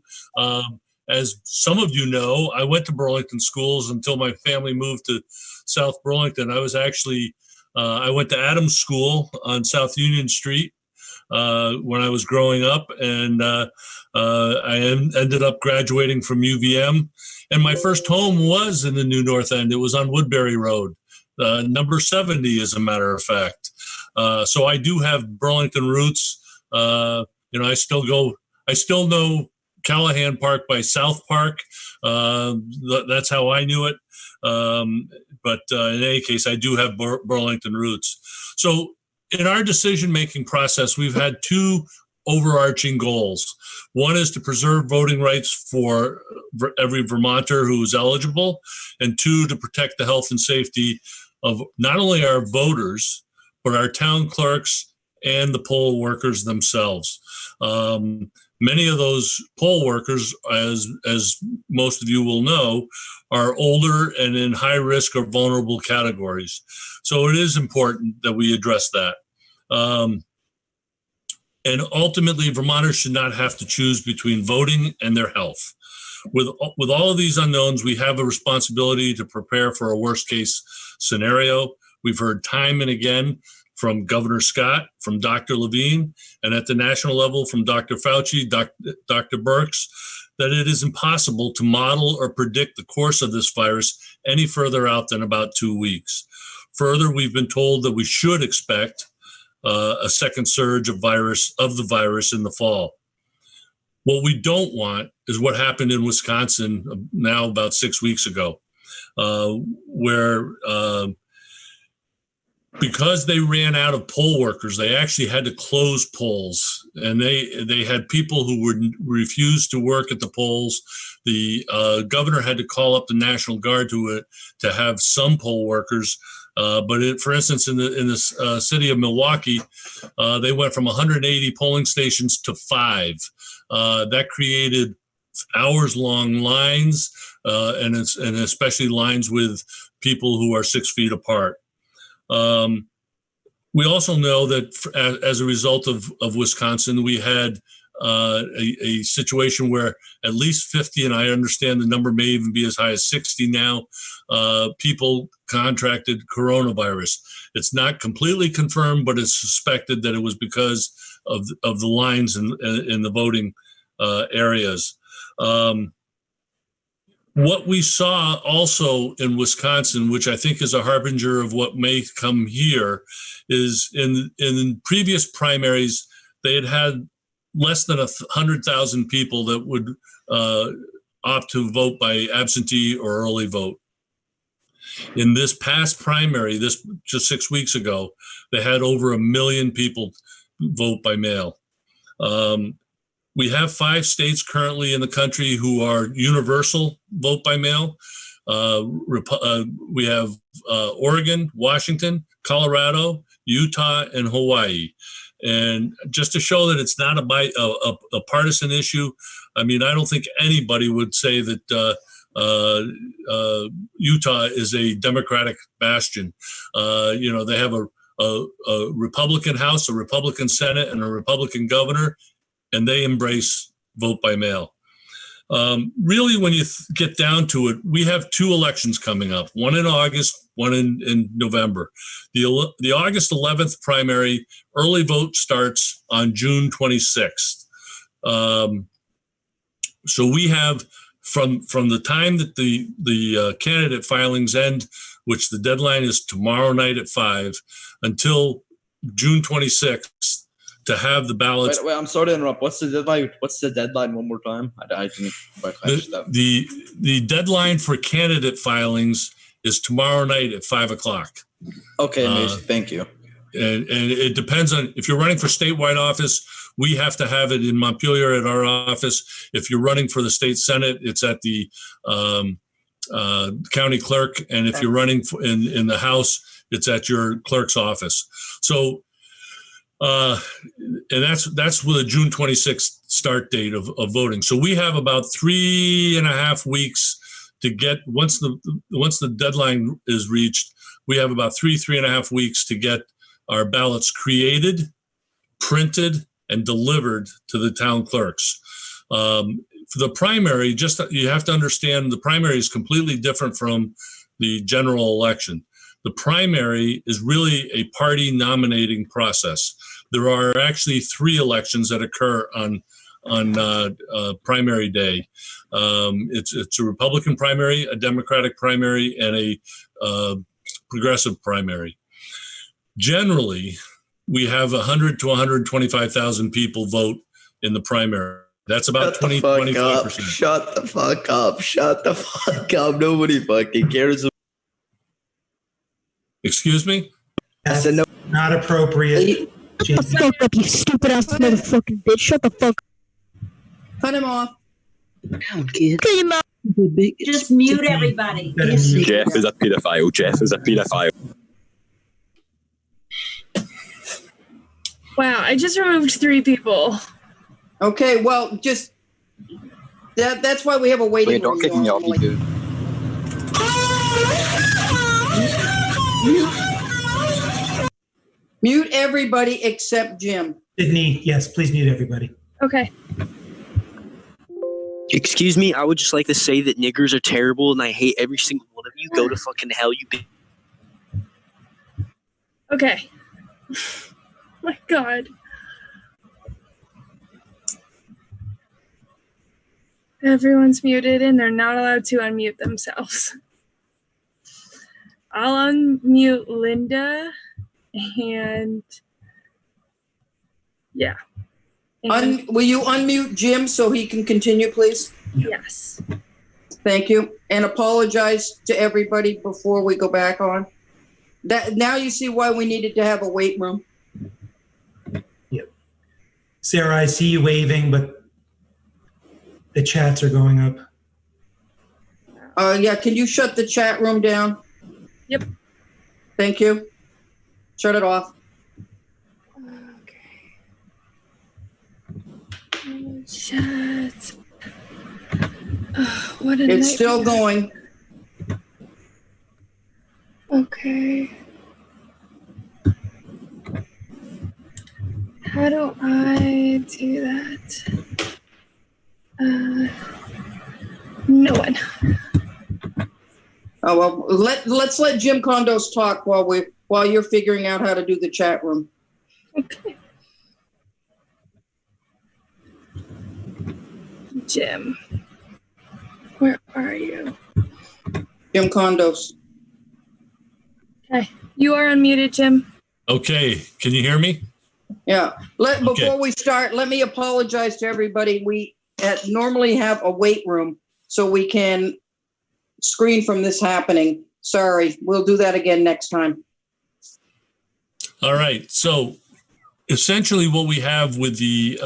[SPEAKER 20] As some of you know, I went to Burlington schools until my family moved to South Burlington. I was actually I went to Adams School on South Union Street when I was growing up, and I ended up graduating from UVM. And my first home was in the New North End. It was on Woodbury Road, number 70, as a matter of fact. So I do have Burlington roots. I still know Callahan Park by South Park. That's how I knew it. But in any case, I do have Burlington roots. So in our decision-making process, we've had two overarching goals. One is to preserve voting rights for every Vermonter who is eligible, and two, to protect the health and safety of not only our voters, but our town clerks and the poll workers themselves. Many of those poll workers, as most of you will know, are older and in high risk or vulnerable categories. So it is important that we address that. And ultimately, Vermonters should not have to choose between voting and their health. With all of these unknowns, we have a responsibility to prepare for a worst case scenario. We've heard time and again from Governor Scott, from Dr. Levine, and at the national level from Dr. Fauci, Dr. Birx, that it is impossible to model or predict the course of this virus any further out than about 2 weeks. Further, we've been told that we should expect a second surge of the virus in the fall. What we don't want is what happened in Wisconsin now about 6 weeks ago, where because they ran out of poll workers, they actually had to close polls, and they had people who would refuse to work at the polls. The governor had to call up the National Guard to have some poll workers. But for instance, in the city of Milwaukee, they went from 180 polling stations to 5. That created hours-long lines, and especially lines with people who are 6 feet apart. We also know that as a result of Wisconsin, we had a situation where at least 50, and I understand the number may even be as high as 60 now, people contracted coronavirus. It's not completely confirmed, but it's suspected that it was because of the lines in the voting areas. What we saw also in Wisconsin, which I think is a harbinger of what may come here, is in previous primaries, they had less than 100,000 people that would opt to vote by absentee or early vote. In this past primary, this just 6 weeks ago, they had over 1 million people vote by mail. We have 5 states currently in the country who are universal vote by mail. We have Oregon, Washington, Colorado, Utah, and Hawaii. And just to show that it's not a partisan issue, I mean, I don't think anybody would say that Utah is a Democratic bastion. They have a Republican House, a Republican Senate, and a Republican governor, and they embrace vote by mail. Really, when you get down to it, we have 2 elections coming up, one in August, one in November. The August 11th primary, early vote starts on June 26th. So we have from the time that the candidate filings end, which the deadline is tomorrow night at 5, until June 26th, to have the ballots.
[SPEAKER 21] Wait, I'm sorry to interrupt. What's the deadline? What's the deadline one more time? I didn't quite catch that.
[SPEAKER 20] The deadline for candidate filings is tomorrow night at 5 o'clock.
[SPEAKER 21] Okay, amazing. Thank you.
[SPEAKER 20] And it depends on if you're running for statewide office, we have to have it in Montpelier at our office. If you're running for the state senate, it's at the county clerk. And if you're running in the House, it's at your clerk's office. So, and that's with a June 26th start date of voting. So we have about 3.5 weeks to get, once the deadline is reached, we have about 3.5 weeks to get our ballots created, printed, and delivered to the town clerks. For the primary, you have to understand the primary is completely different from the general election. The primary is really a party nominating process. There are actually 3 elections that occur on primary day. It's a Republican primary, a Democratic primary, and a progressive primary. Generally, we have 100 to 125,000 people vote in the primary. That's about 25%.
[SPEAKER 21] Shut the fuck up. Shut the fuck up. Nobody fucking cares.
[SPEAKER 20] Excuse me?
[SPEAKER 2] That's not appropriate.
[SPEAKER 22] Shut the fuck up, you stupid ass motherfucking bitch. Shut the fuck up.
[SPEAKER 1] Cut him off.
[SPEAKER 13] Just mute everybody.
[SPEAKER 23] Jeff is a pedophile. Jeff is a pedophile.
[SPEAKER 24] Wow, I just removed 3 people.
[SPEAKER 1] Okay, well, just that's why we have a waiting room.
[SPEAKER 23] Don't kick me off, you dude.
[SPEAKER 1] Mute everybody except Jim.
[SPEAKER 2] Sydney, yes, please mute everybody.
[SPEAKER 24] Okay.
[SPEAKER 25] Excuse me, I would just like to say that niggers are terrible and I hate every single one of you. Go to fucking hell, you bitch.
[SPEAKER 24] Okay. My God. Everyone's muted and they're not allowed to unmute themselves. I'll unmute Linda and yeah.
[SPEAKER 1] Will you unmute Jim so he can continue, please?
[SPEAKER 24] Yes.
[SPEAKER 1] Thank you. And apologize to everybody before we go back on. Now you see why we needed to have a wait room.
[SPEAKER 2] Yep. Sarah, I see you waving, but the chats are going up.
[SPEAKER 1] Yeah, can you shut the chat room down?
[SPEAKER 24] Yep.
[SPEAKER 1] Thank you. Shut it off.
[SPEAKER 24] Chat. Oh, what a
[SPEAKER 1] It's still going.
[SPEAKER 24] Okay. How do I do that? No one.
[SPEAKER 1] Oh well, let's let Jim Condos talk while you're figuring out how to do the chat room.
[SPEAKER 24] Okay. Jim, where are you?
[SPEAKER 1] Jim Condos.
[SPEAKER 24] Okay, you are unmuted, Jim.
[SPEAKER 20] Okay, can you hear me?
[SPEAKER 1] Yeah. Before we start, let me apologize to everybody. We normally have a wait room so we can screen from this happening. Sorry, we'll do that again next time.
[SPEAKER 20] All right. So essentially what we have with the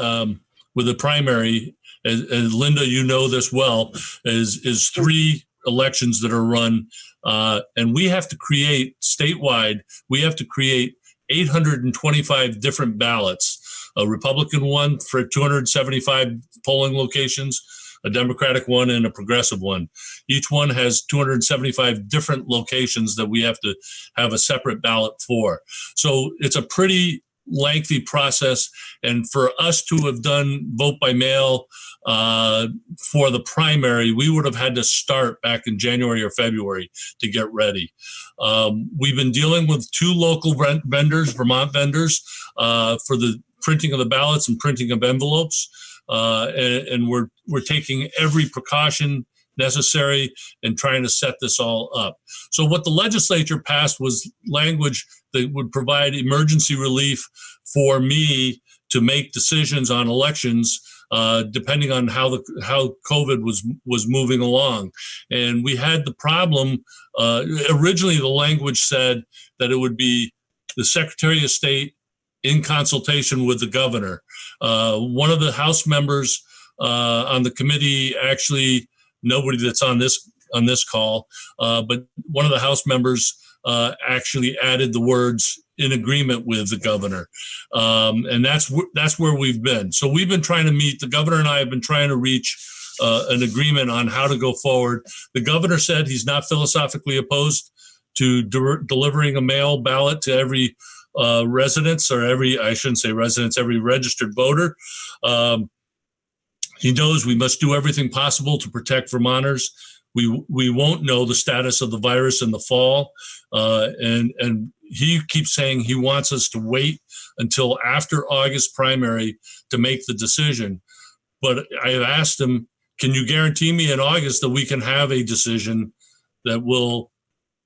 [SPEAKER 20] primary, and Linda, you know this well, is 3 elections that are run. And we have to create statewide, we have to create 825 different ballots, a Republican one for 275 polling locations, a Democratic one, and a progressive one. Each one has 275 different locations that we have to have a separate ballot for. So it's a pretty lengthy process. And for us to have done vote by mail for the primary, we would have had to start back in January or February to get ready. We've been dealing with 2 local vendors, Vermont vendors, for the printing of the ballots and printing of envelopes. And we're taking every precaution necessary in trying to set this all up. So what the legislature passed was language that would provide emergency relief for me to make decisions on elections depending on how COVID was moving along. And we had the problem, originally the language said that it would be the Secretary of State in consultation with the governor. One of the House members on the committee, actually nobody that's on this call, but one of the House members actually added the words in agreement with the governor. And that's where we've been. So we've been trying to meet, the governor and I have been trying to reach an agreement on how to go forward. The governor said he's not philosophically opposed to delivering a mail ballot to every residence, or every registered voter. He knows we must do everything possible to protect Vermonters. We won't know the status of the virus in the fall. And he keeps saying he wants us to wait until after August primary to make the decision. But I have asked him, can you guarantee me in August that we can have a decision that will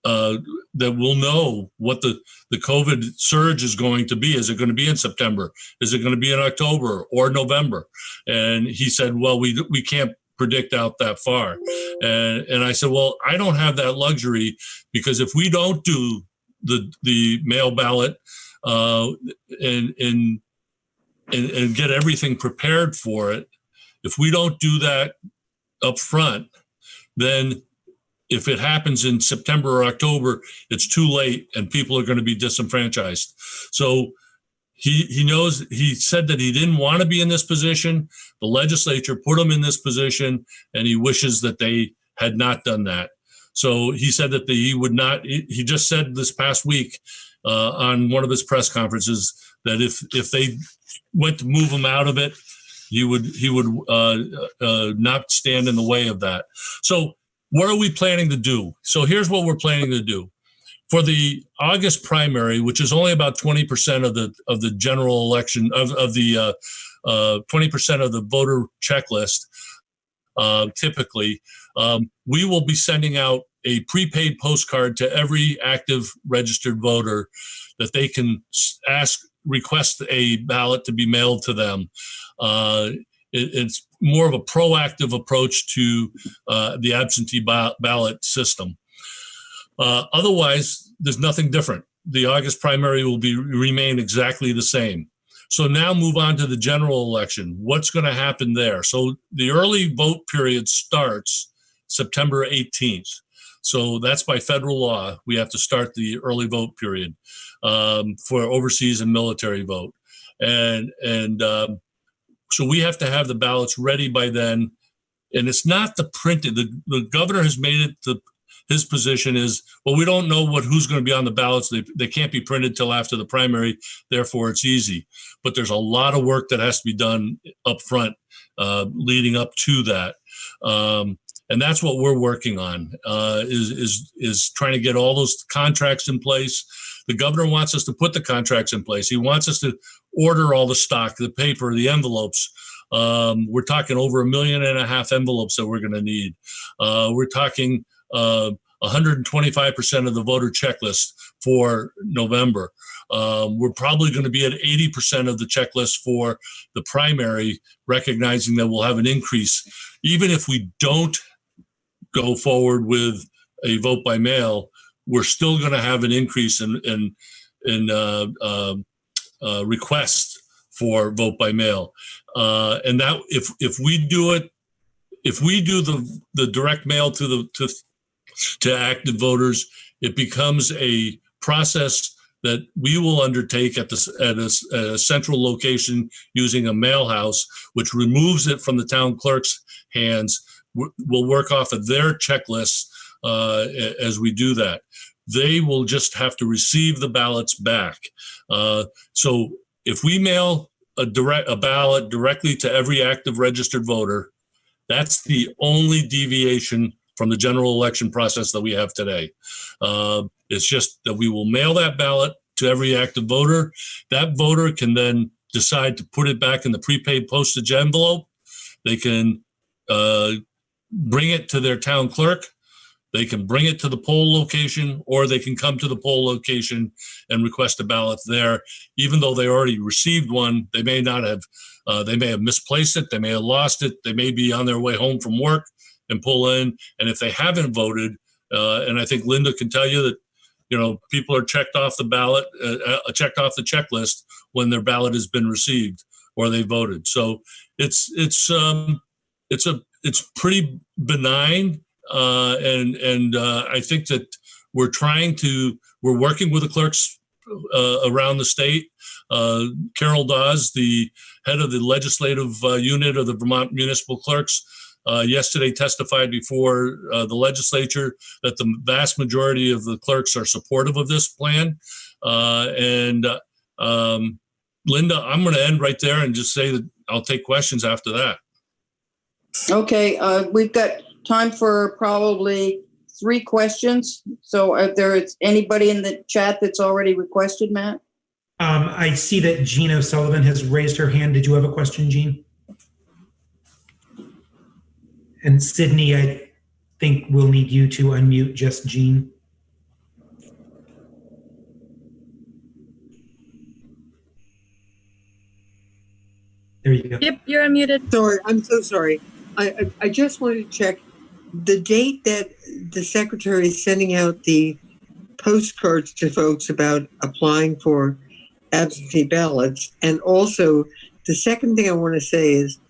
[SPEAKER 20] know what the COVID surge is going to be? Is it going to be in September? Is it going to be in October or November? And he said, well, we can't predict out that far. And I said, well, I don't have that luxury, because if we don't do the mail ballot and get everything prepared for it, if we don't do that up front, then if it happens in September or October, it's too late and people are going to be disenfranchised. So he knows, he said that he didn't want to be in this position. The legislature put him in this position, and he wishes that they had not done that. So he said that he would not, he just said this past week on one of his press conferences that if they went to move him out of it, he would not stand in the way of that. So what are we planning to do? So here's what we're planning to do. For the August primary, which is only about 20% of the general election, of the 20% of the voter checklist, typically, we will be sending out a prepaid postcard to every active registered voter that they can request a ballot to be mailed to them. It's more of a proactive approach to the absentee ballot system. Otherwise, there's nothing different. The August primary will remain exactly the same. So now move on to the general election. What's going to happen there? So the early vote period starts September 18th. So that's by federal law. We have to start the early vote period for overseas and military vote. And so we have to have the ballots ready by then. And it's not the printed. The governor has made it his position is, well, we don't know who's going to be on the ballots. They can't be printed till after the primary. Therefore, it's easy. But there's a lot of work that has to be done up front leading up to that. And that's what we're working on, is trying to get all those contracts in place. The governor wants us to put the contracts in place. He wants us to order all the stock, the paper, the envelopes. We're talking over 1.5 million envelopes that we're going to need. We're talking 125% of the voter checklist for November. We're probably going to be at 80% of the checklist for the primary, recognizing that we'll have an increase. Even if we don't go forward with a vote by mail, we're still going to have an increase in requests for vote by mail. And that if we do it, if we do the direct mail to active voters, it becomes a process that we will undertake at a central location using a mail house, which removes it from the town clerk's hands. We'll work off of their checklists as we do that. They will just have to receive the ballots back. So if we mail a ballot directly to every active registered voter, that's the only deviation from the general election process that we have today. It's just that we will mail that ballot to every active voter. That voter can then decide to put it back in the prepaid postage envelope. They can bring it to their town clerk. They can bring it to the poll location, or they can come to the poll location and request a ballot there. Even though they already received one, they may not have, they may have misplaced it. They may have lost it. They may be on their way home from work and pull in. And if they haven't voted, and I think Linda can tell you that, people are checked off the ballot, checked off the checklist when their ballot has been received or they voted. So it's pretty benign. And I think that we're working with the clerks around the state. Carol Dawes, the head of the legislative unit of the Vermont Municipal Clerks, yesterday testified before the legislature that the vast majority of the clerks are supportive of this plan. Linda, I'm going to end right there and just say that I'll take questions after that.
[SPEAKER 1] Okay, we've got time for probably 3 questions. So if there is anybody in the chat that's already requested, Matt?
[SPEAKER 2] I see that Jean O'Sullivan has raised her hand. Did you have a question, Jean? And Sydney, I think we'll need you to unmute just Jean. There you go.
[SPEAKER 22] Yep, you're unmuted.
[SPEAKER 17] Sorry, I'm so sorry. I just wanted to check the date that the secretary is sending out the postcards to folks about applying for absentee ballots. And also, the second thing I want to say is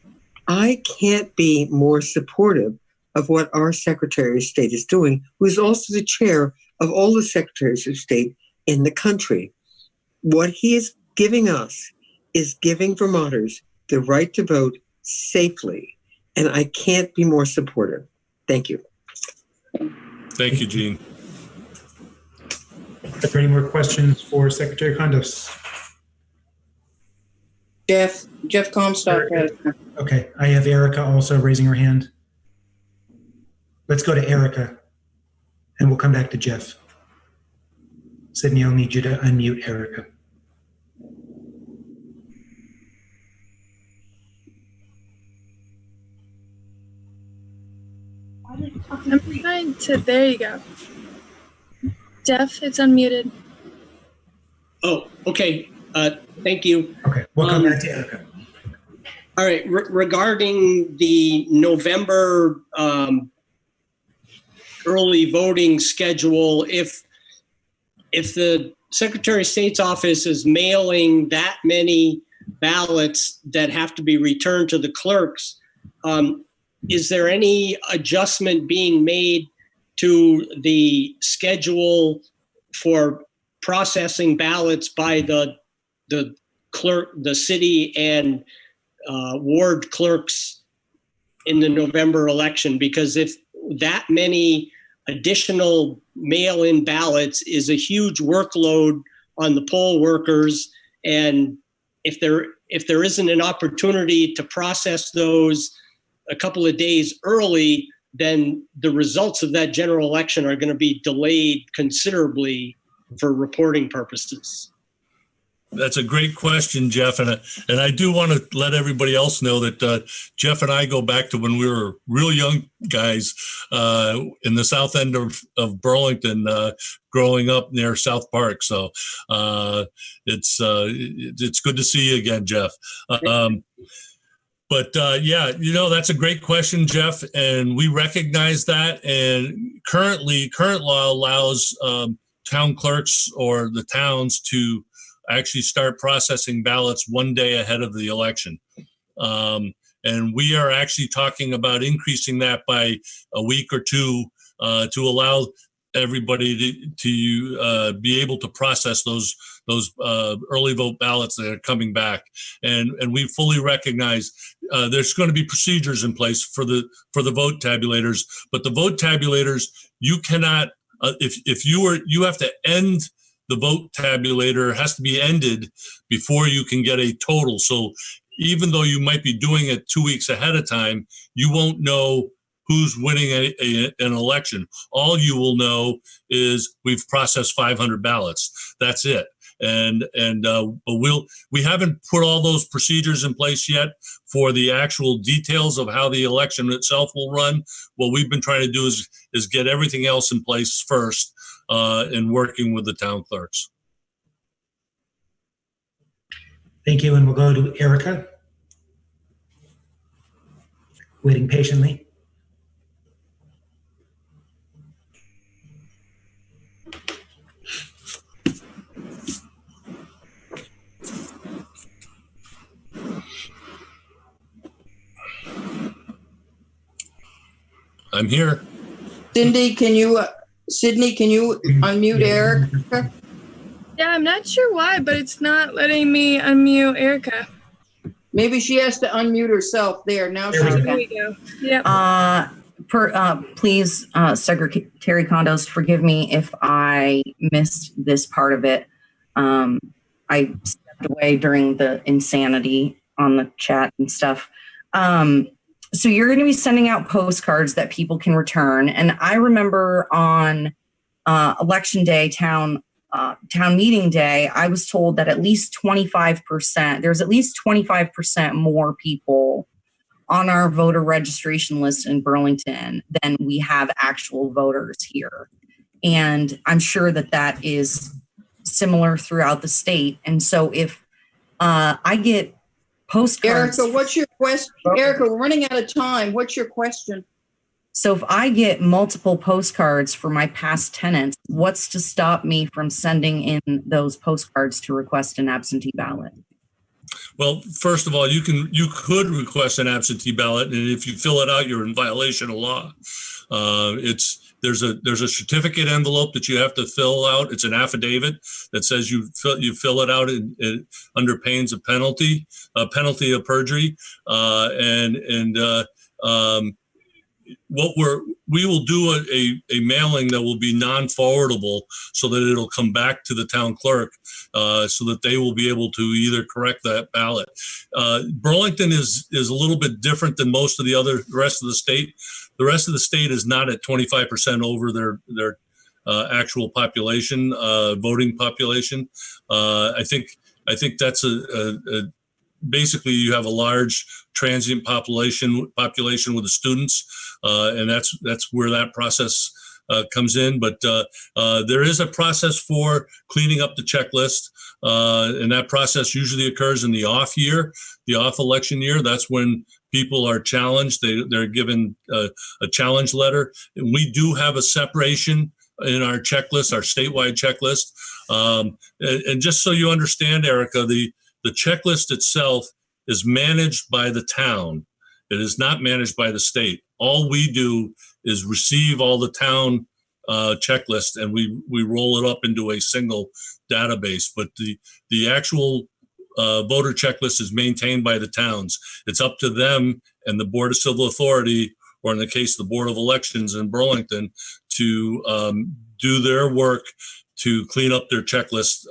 [SPEAKER 17] I can't be more supportive of what our Secretary of State is doing, who is also the chair of all the secretaries of state in the country. What he is giving us is giving Vermonters the right to vote safely. And I can't be more supportive. Thank you.
[SPEAKER 20] Thank you, Jean.
[SPEAKER 2] Are there any more questions for Secretary Condos?
[SPEAKER 1] Jeff Comstock.
[SPEAKER 2] Okay, I have Erica also raising her hand. Let's go to Erica, and we'll come back to Jeff. Sydney, I'll need you to unmute Erica.
[SPEAKER 22] I'm trying to, there you go. Jeff, it's unmuted.
[SPEAKER 9] Oh, okay. Thank you.
[SPEAKER 2] Okay, we'll come back to Erica.
[SPEAKER 9] All right. Regarding the November early voting schedule, if the Secretary of State's office is mailing that many ballots that have to be returned to the clerks, is there any adjustment being made to the schedule for processing ballots by the clerk, the city and ward clerks in the November election? Because if that many additional mail-in ballots is a huge workload on the poll workers, and if there isn't an opportunity to process those a couple of days early, then the results of that general election are going to be delayed considerably for reporting purposes.
[SPEAKER 20] That's a great question, Jeff. And I do want to let everybody else know that Jeff and I go back to when we were real young guys in the south end of Burlington, growing up near South Park. So it's good to see you again, Jeff. But yeah, that's a great question, Jeff, and we recognize that. And current law allows town clerks or the towns to actually start processing ballots one day ahead of the election. And we are actually talking about increasing that by a week or two to allow everybody to be able to process those early vote ballots that are coming back. And we fully recognize there's going to be procedures in place for the vote tabulators, but the vote tabulators, you cannot, if you have to end the vote tabulator, has to be ended before you can get a total. So even though you might be doing it 2 weeks ahead of time, you won't know who's winning an election. All you will know is we've processed 500 ballots. That's it. But we haven't put all those procedures in place yet for the actual details of how the election itself will run. What we've been trying to do is get everything else in place first, and working with the town clerks.
[SPEAKER 2] Thank you, and we'll go to Erica. Waiting patiently.
[SPEAKER 20] I'm here.
[SPEAKER 1] Sydney, can you unmute Erica?
[SPEAKER 22] Yeah, I'm not sure why, but it's not letting me unmute Erica.
[SPEAKER 1] Maybe she has to unmute herself there. Now she
[SPEAKER 22] There
[SPEAKER 1] can.
[SPEAKER 22] we go. Yep.
[SPEAKER 3] Please, Secretary Condos, forgive me if I missed this part of it. I stepped away during the insanity on the chat and stuff. So you're going to be sending out postcards that people can return. And I remember on election day, town meeting day, I was told that at least 25%, there's at least 25% more people on our voter registration list in Burlington than we have actual voters here. And I'm sure that that is similar throughout the state. And so if I get postcards.
[SPEAKER 1] Erica, what's your question? Erica, we're running out of time. What's your question?
[SPEAKER 3] So if I get multiple postcards for my past tenants, what's to stop me from sending in those postcards to request an absentee ballot?
[SPEAKER 20] Well, first of all, you could request an absentee ballot, and if you fill it out, you're in violation of law. There's a certificate envelope that you have to fill out. It's an affidavit that says you fill it out under pains of penalty of perjury, we will do a mailing that will be non-forwardable so that it'll come back to the town clerk so that they will be able to either correct that ballot. Burlington is a little bit different than most of the rest of the state. The rest of the state is not at 25% over their actual population, voting population. I think that's basically you have a large transient population with the students, and that's where that process comes in. But there is a process for cleaning up the checklist, and that process usually occurs in the off election year. That's when people are challenged. They're given a challenge letter. And we do have a separation in our checklist, our statewide checklist. And just so you understand, Erica, the checklist itself is managed by the town. It is not managed by the state. All we do is receive all the town checklists and we roll it up into a single database. But the actual voter checklist is maintained by the towns. It's up to them and the Board of Civil Authority, or in the case of the Board of Elections in Burlington, to do their work to clean up their checklist,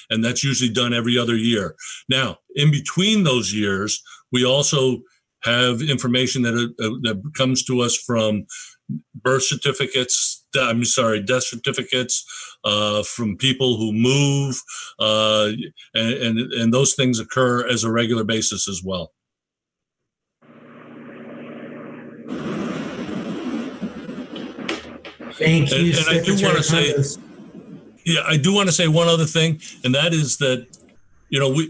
[SPEAKER 20] and that's usually done every other year. Now, in between those years, we also have information that comes to us from death certificates, from people who move, and those things occur as a regular basis as well.
[SPEAKER 2] Thank you.
[SPEAKER 20] And I do want to say, I do want to say one other thing, and that is that,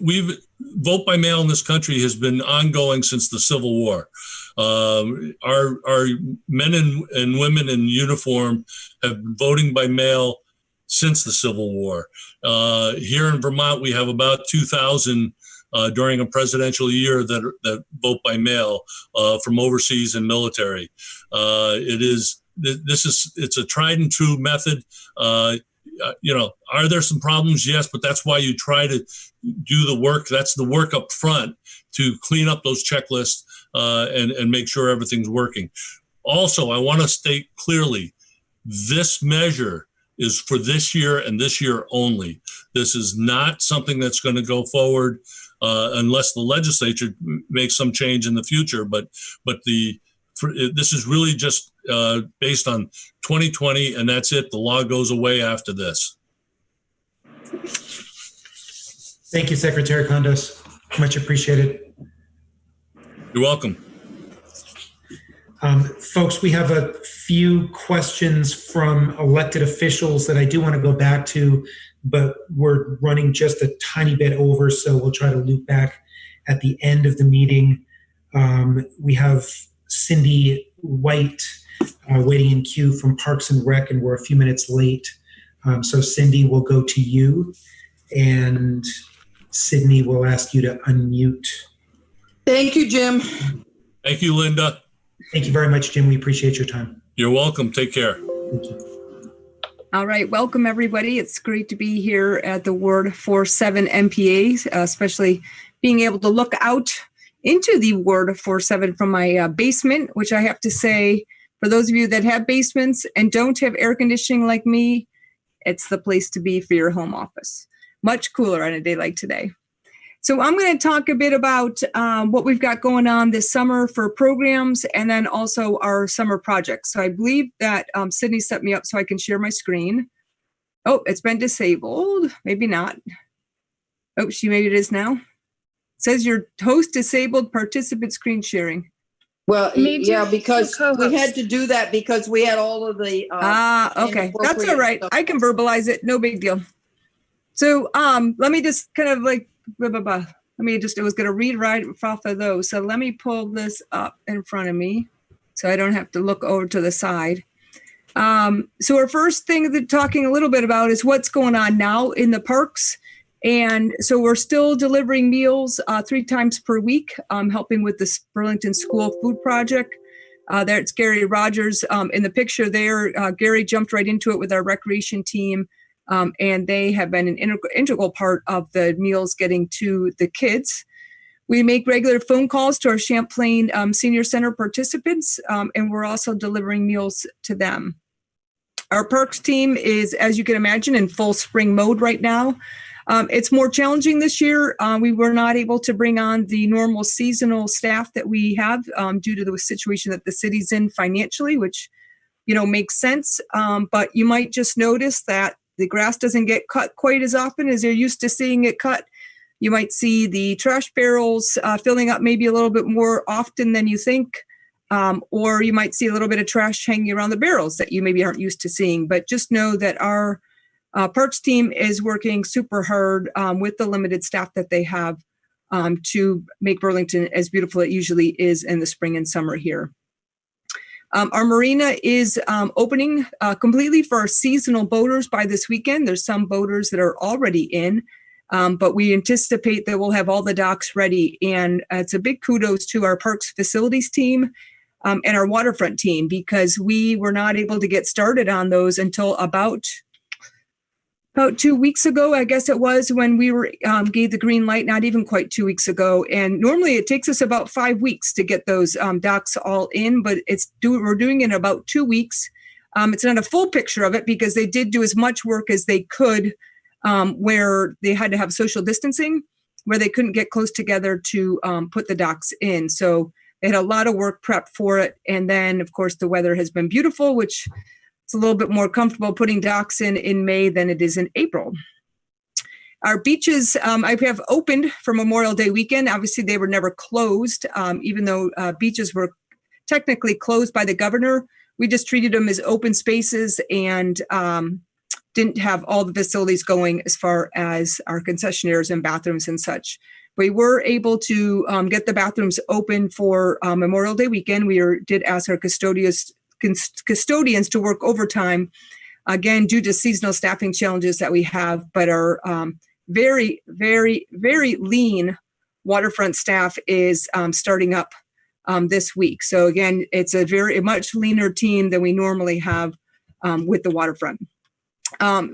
[SPEAKER 20] we've vote by mail in this country has been ongoing since the Civil War. Our men and women in uniform have been voting by mail since the Civil War. Here in Vermont, we have about 2,000 during a presidential year that vote by mail from overseas and military. It's a tried and true method. Are there some problems? Yes, but that's why you try to do the work. That's the work up front to clean up those checklists and make sure everything's working. Also, I want to state clearly, this measure is for this year and this year only. This is not something that's going to go forward unless the legislature makes some change in the future. But this is really just based on 2020, and that's it. The law goes away after this.
[SPEAKER 2] Thank you, Secretary Condos. Much appreciated.
[SPEAKER 20] You're welcome.
[SPEAKER 2] Folks, we have a few questions from elected officials that I do want to go back to, but we're running just a tiny bit over, so we'll try to loop back at the end of the meeting. We have Cindy White waiting in queue from Parks and Rec, and we're a few minutes late. So Cindy, we'll go to you, and Sydney will ask you to unmute.
[SPEAKER 1] Thank you, Jim.
[SPEAKER 20] Thank you, Linda.
[SPEAKER 2] Thank you very much, Jim. We appreciate your time.
[SPEAKER 20] You're welcome. Take care.
[SPEAKER 2] Thank you.
[SPEAKER 15] All right. Welcome, everybody. It's great to be here at the Ward 47 NPA, especially being able to look out into the Ward 47 from my basement, which I have to say, for those of you that have basements and don't have air conditioning like me, it's the place to be for your home office. Much cooler on a day like today. So I'm going to talk a bit about what we've got going on this summer for programs and then also our summer projects. So I believe that Sydney set me up so I can share my screen. Oh, it's been disabled. Maybe not. Oh, maybe it is now. It says your host disabled participant screen sharing.
[SPEAKER 1] Well, yeah, because we had to do that because we had all of the.
[SPEAKER 15] Okay. That's all right. I can verbalize it. No big deal. So let me just kind of like, it was going to read right off of those. So let me pull this up in front of me so I don't have to look over to the side. So our first thing that talking a little bit about is what's going on now in the parks. And so we're still delivering meals 3 times per week, helping with the Burlington School Food Project. There's Gary Rogers in the picture there. Gary jumped right into it with our recreation team. And they have been an integral part of the meals getting to the kids. We make regular phone calls to our Champlain Senior Center participants, and we're also delivering meals to them. Our parks team is, as you can imagine, in full spring mode right now. It's more challenging this year. We were not able to bring on the normal seasonal staff that we have due to the situation that the city's in financially, which, makes sense. But you might just notice that the grass doesn't get cut quite as often as you're used to seeing it cut. You might see the trash barrels filling up maybe a little bit more often than you think, or you might see a little bit of trash hanging around the barrels that you maybe aren't used to seeing. But just know that our parks team is working super hard with the limited staff that they have to make Burlington as beautiful as it usually is in the spring and summer here. Our marina is opening completely for our seasonal boaters by this weekend. There's some boaters that are already in, but we anticipate that we'll have all the docks ready. And it's a big kudos to our parks facilities team and our waterfront team, because we were not able to get started on those until about 2 weeks ago, I guess it was, when we were gave the green light, not even quite 2 weeks ago. And normally it takes us about 5 weeks to get those docks all in, but we're doing it in about 2 weeks. It's not a full picture of it because they did do as much work as they could where they had to have social distancing, where they couldn't get close together to put the docks in. So they had a lot of work prepped for it. And then, of course, the weather has been beautiful, which it's a little bit more comfortable putting docks in May than it is in April. Our beaches I have opened for Memorial Day weekend. Obviously, they were never closed, even though beaches were technically closed by the governor. We just treated them as open spaces and didn't have all the facilities going as far as our concessionaires and bathrooms and such. We were able to get the bathrooms open for Memorial Day weekend. We did ask our custodians to work overtime, again, due to seasonal staffing challenges that we have, but our very, very, very lean waterfront staff is starting up this week. So again, it's a much leaner team than we normally have with the waterfront.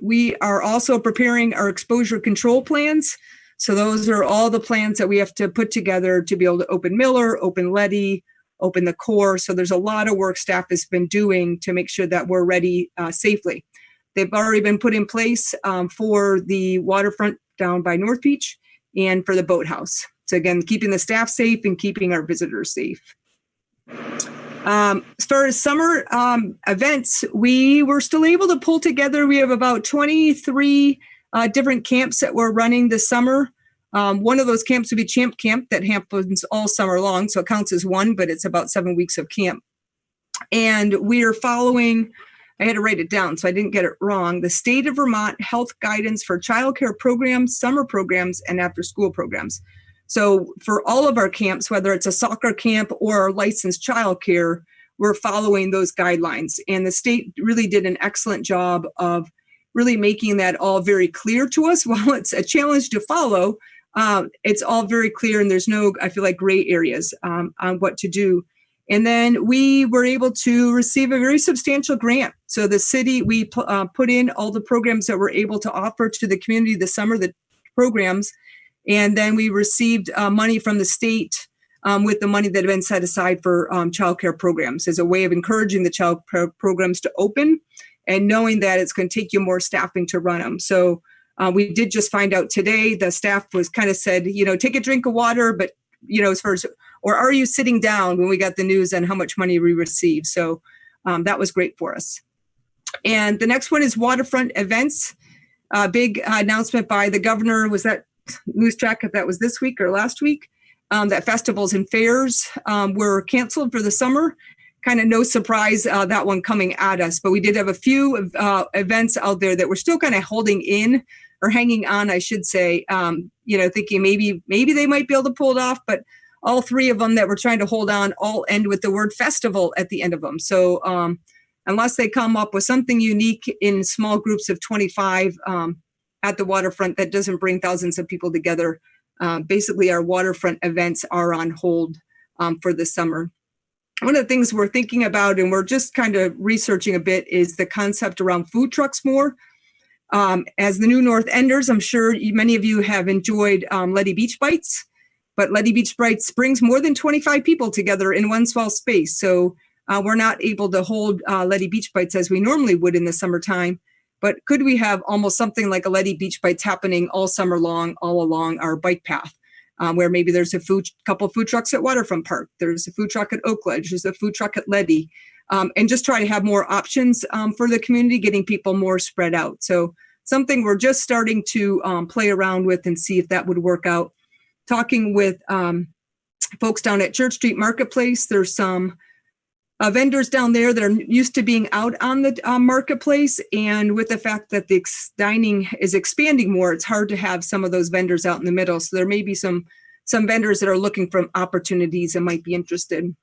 [SPEAKER 15] We are also preparing our exposure control plans. So those are all the plans that we have to put together to be able to open Miller, open Leddy, open the core. So there's a lot of work staff has been doing to make sure that we're ready safely. They've already been put in place for the waterfront down by North Beach and for the boathouse. So again, keeping the staff safe and keeping our visitors safe. As far as summer events, we were still able to pull together. We have about 23 different camps that we're running this summer. One of those camps would be Champ Camp that happens all summer long. So it counts as one, but it's about 7 weeks of camp. And we are following, I had to write it down so I didn't get it wrong, the State of Vermont Health Guidance for Childcare Programs, Summer Programs, and After School Programs. So for all of our camps, whether it's a soccer camp or licensed childcare, we're following those guidelines. And the state really did an excellent job of really making that all very clear to us. While it's a challenge to follow, it's all very clear, and there's no, I feel like, gray areas on what to do. And then we were able to receive a very substantial grant. So the city, we put in all the programs that we're able to offer to the community this summer, the programs. And then we received money from the state with the money that had been set aside for childcare programs as a way of encouraging the child programs to open and knowing that it's going to take you more staffing to run them. So we did just find out today, the staff was kind of said, take a drink of water, but, as far as, or are you sitting down, when we got the news on how much money we received. So that was great for us. And the next one is waterfront events. Big announcement by the governor. Was that lose track if that was this week or last week? That festivals and fairs were canceled for the summer. Kind of no surprise that one coming at us, but we did have a few events out there that we're still kind of holding in or hanging on, I should say, thinking maybe they might be able to pull it off, but all three of them that we're trying to hold on all end with the word festival at the end of them. So unless they come up with something unique in small groups of 25 at the waterfront that doesn't bring thousands of people together, basically our waterfront events are on hold for the summer. One of the things we're thinking about, and we're just kind of researching a bit, is the concept around food trucks more. As the new North Enders, I'm sure many of you have enjoyed Letty Beach Bites, but Letty Beach Bites brings more than 25 people together in one small space. So we're not able to hold Letty Beach Bites as we normally would in the summertime. But could we have almost something like a Letty Beach Bites happening all summer long, all along our bike path? Where maybe there's a couple of food trucks at Waterfront Park, there's a food truck at Oak Ledge, there's a food truck at Letty, and just try to have more options for the community, getting people more spread out. So something we're just starting to play around with and see if that would work out. Talking with folks down at Church Street Marketplace, there's some vendors down there that are used to being out on the marketplace, and with the fact that the dining is expanding more, it's hard to have some of those vendors out in the middle. So there may be some vendors that are looking for opportunities and might be interested.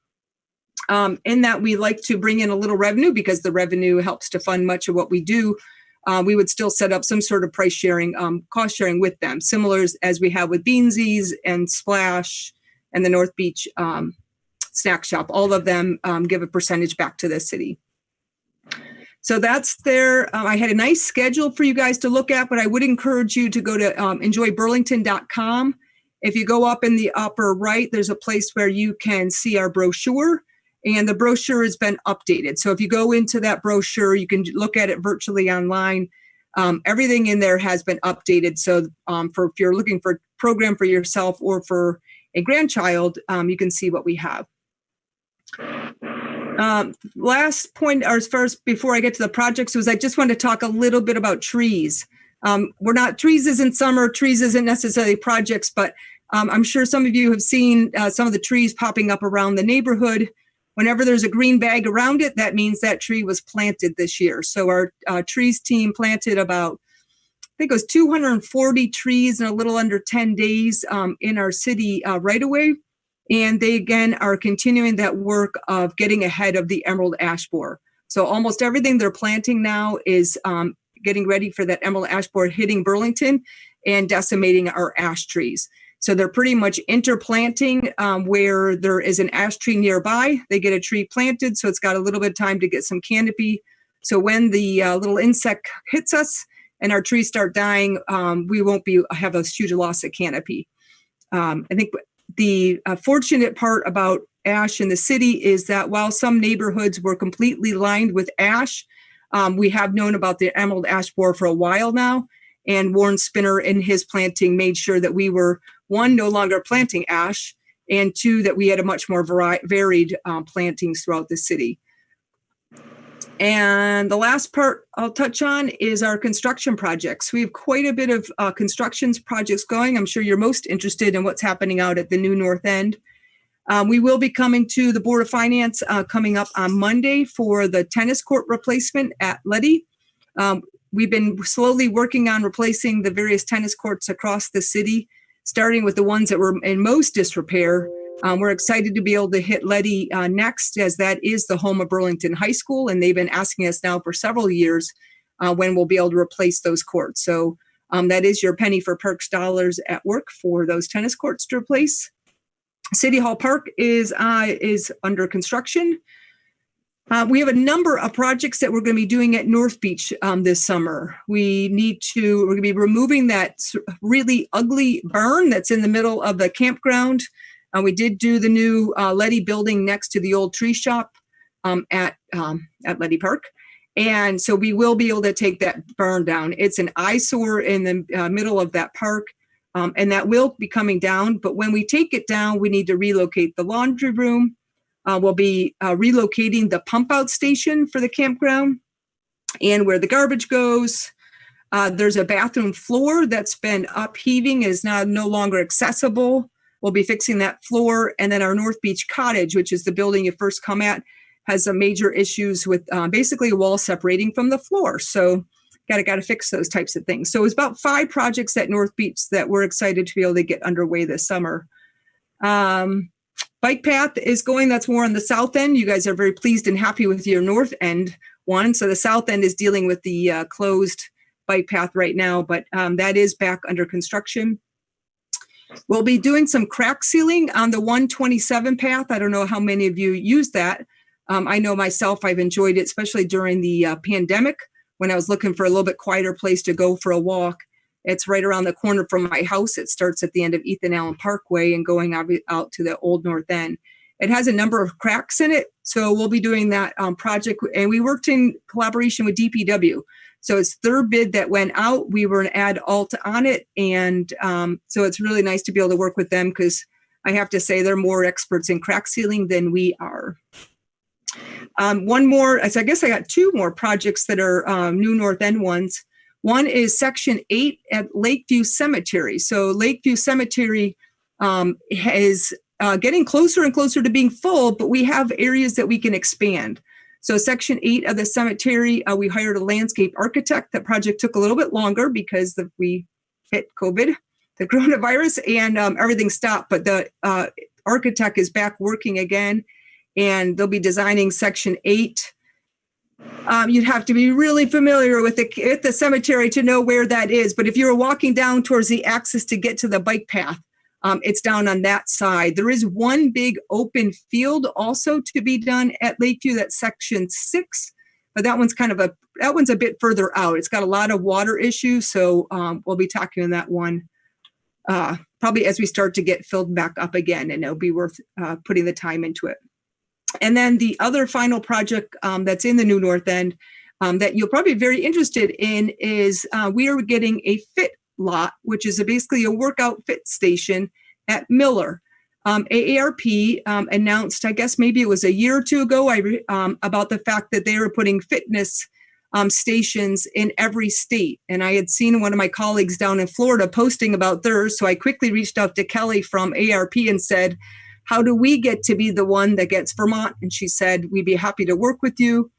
[SPEAKER 15] In that, we like to bring in a little revenue because the revenue helps to fund much of what we do. We would still set up some sort of price sharing, cost sharing with them, similar as we have with Beansies and Splash and the North Beach snack shop. All of them give a percentage back to the city. So that's there. I had a nice schedule for you guys to look at, but I would encourage you to go to enjoyburlington.com. If you go up in the upper right, there's a place where you can see our brochure, and the brochure has been updated. So if you go into that brochure, you can look at it virtually online. Everything in there has been updated. So if you're looking for a program for yourself or for a grandchild, you can see what we have. Last point, or as far as before I get to the projects, was I just want to talk a little bit about trees. Trees isn't summer, trees isn't necessarily projects, but I'm sure some of you have seen some of the trees popping up around the neighborhood. Whenever there's a green bag around it, that means that tree was planted this year. So our trees team planted about, I think it was 240 trees in a little under 10 days in our city right away. And they, again, are continuing that work of getting ahead of the emerald ash borer. So almost everything they're planting now is getting ready for that emerald ash borer hitting Burlington and decimating our ash trees. So they're pretty much interplanting where there is an ash tree nearby. They get a tree planted, so it's got a little bit of time to get some canopy. So when the little insect hits us and our trees start dying, we won't have a huge loss of canopy. I think the fortunate part about ash in the city is that while some neighborhoods were completely lined with ash, we have known about the emerald ash borer for a while now. And Warren Spinner in his planting made sure that we were, one, no longer planting ash, and two, that we had a much more varied plantings throughout the city. And the last part I'll touch on is our construction projects. We have quite a bit of constructions projects going. I'm sure you're most interested in what's happening out at the new North End. We will be coming to the Board of Finance coming up on Monday for the tennis court replacement at Letty. We've been slowly working on replacing the various tennis courts across the city, starting with the ones that were in most disrepair. We're excited to be able to hit Letty next, as that is the home of Burlington High School, and they've been asking us now for several years when we'll be able to replace those courts. So that is your penny for perks dollars at work for those tennis courts to replace. City Hall Park is under construction. We have a number of projects that we're going to be doing at North Beach this summer. We're going to be removing that really ugly burn that's in the middle of the campground. We did do the new Letty building next to the old tree shop at Letty Park. And so we will be able to take that burn down. It's an eyesore in the middle of that park. And that will be coming down. But when we take it down, we need to relocate the laundry room. We'll be relocating the pump out station for the campground and where the garbage goes. There's a bathroom floor that's been upheaving, is now no longer accessible. We'll be fixing that floor. And then our North Beach Cottage, which is the building you first come at, has some major issues with basically a wall separating from the floor. So got to fix those types of things. So it's about 5 projects at North Beach that we're excited to be able to get underway this summer. Bike path is going, that's more on the south end. You guys are very pleased and happy with your north end one. So the south end is dealing with the closed bike path right now, but that is back under construction. We'll be doing some crack sealing on the 127 path. I don't know how many of you use that. I know myself, I've enjoyed it, especially during the pandemic, when I was looking for a little bit quieter place to go for a walk. It's right around the corner from my house. It starts at the end of Ethan Allen Parkway and going out to the old North End. It has a number of cracks in it. So we'll be doing that project. And we worked in collaboration with DPW. So it's their bid that went out. We were an ad alt on it. And so it's really nice to be able to work with them, because I have to say they're more experts in crack sealing than we are. One more, so I guess I got 2 more projects that are new North End ones. One is Section 8 at Lakeview Cemetery. So Lakeview Cemetery is getting closer and closer to being full, but we have areas that we can expand. So Section 8 of the cemetery, we hired a landscape architect. That project took a little bit longer because we hit COVID, the coronavirus, and everything stopped. But the architect is back working again, and they'll be designing Section 8. You'd have to be really familiar with the cemetery to know where that is. But if you were walking down towards the access to get to the bike path, it's down on that side. There is one big open field also to be done at Lakeview. That's Section 6, but that one's a bit further out. It's got a lot of water issues, so we'll be talking on that one probably as we start to get filled back up again, and it'll be worth putting the time into it. And then the other final project that's in the new North End that you'll probably be very interested in is we are getting a fit lot, which is basically a workout fit station at Miller. AARP announced, I guess maybe it was a year or 2 ago, about the fact that they were putting fitness stations in every state. And I had seen one of my colleagues down in Florida posting about theirs. So I quickly reached out to Kelly from AARP and said, how do we get to be the one that gets Vermont? And she said, we'd be happy to work with you.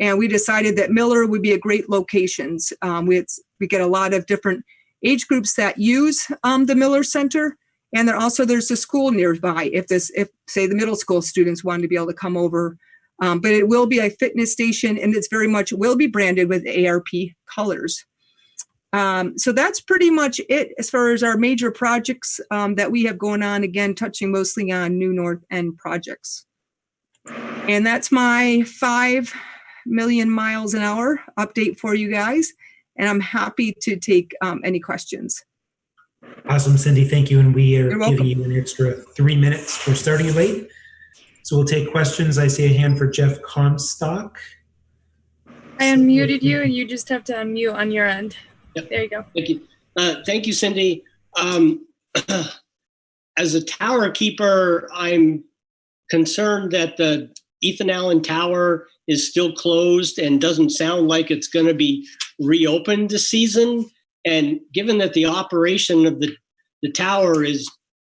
[SPEAKER 15] And we decided that Miller would be a great location. We get a lot of different age groups that use the Miller Center. And there's a school nearby if say the middle school students wanted to be able to come over. But it will be a fitness station, and it's very much will be branded with AARP colors. So that's pretty much it as far as our major projects that we have going on, again, touching mostly on new North End projects. And that's my 5 million miles an hour update for you guys. And I'm happy to take any questions.
[SPEAKER 2] Awesome, Cindy. Thank you. And we are giving you an extra 3 minutes for starting late. So we'll take questions. I see a hand for Jeff Comstock.
[SPEAKER 22] I unmuted you, and you just have to unmute on your end. Yep. There you go.
[SPEAKER 9] Thank you. Thank you, Cindy. As a tower keeper, I'm concerned that the Ethan Allen Tower is still closed and doesn't sound like it's going to be reopened this season. And given that the operation of the tower is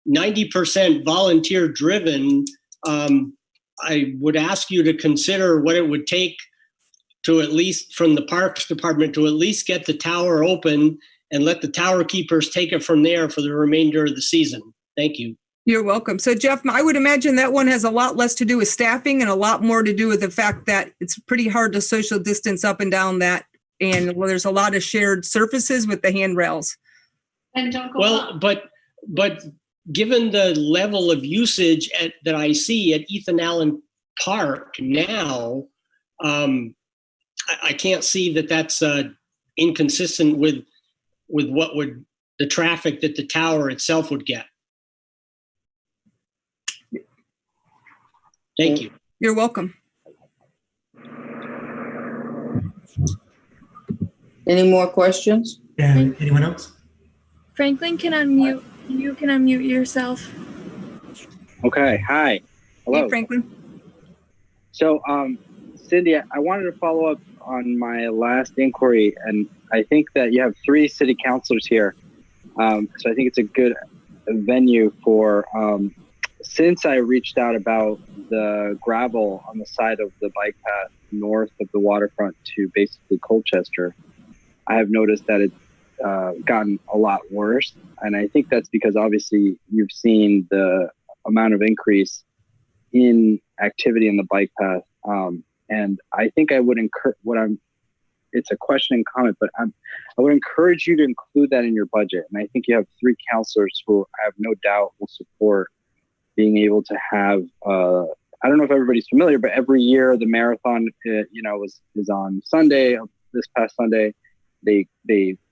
[SPEAKER 9] 90% volunteer driven, I would ask you to consider what it would take to, at least from the Parks Department, to at least get the tower open and let the tower keepers take it from there for the remainder of the season. Thank you.
[SPEAKER 15] You're welcome. So Jeff, I would imagine that one has a lot less to do with staffing and a lot more to do with the fact that it's pretty hard to social distance up and down that. And there's a lot of shared surfaces with the handrails.
[SPEAKER 18] And don't go
[SPEAKER 9] Well,
[SPEAKER 18] up.
[SPEAKER 9] but given the level of usage that I see at Ethan Allen Park now, I can't see that that's inconsistent with what would the traffic that the tower itself would get. Thank you.
[SPEAKER 15] You're welcome.
[SPEAKER 1] Any more questions?
[SPEAKER 2] And anyone else?
[SPEAKER 22] Franklin can unmute. You can unmute yourself.
[SPEAKER 6] Okay. Hi. Hello.
[SPEAKER 15] Hey, Franklin.
[SPEAKER 6] So, Cindy, I wanted to follow up on my last inquiry, and I think that you have 3 city councilors here. So I think it's a good venue for, since I reached out about the gravel on the side of the bike path north of the waterfront to basically Colchester, I have noticed that it's gotten a lot worse. And I think that's because obviously you've seen the amount of increase in activity in the bike path. And I think I would encourage it's a question and comment, but I would encourage you to include that in your budget. And I think you have 3 counselors who I have no doubt will support being able to have, I don't know if everybody's familiar, but every year the marathon, is on Sunday, this past Sunday. They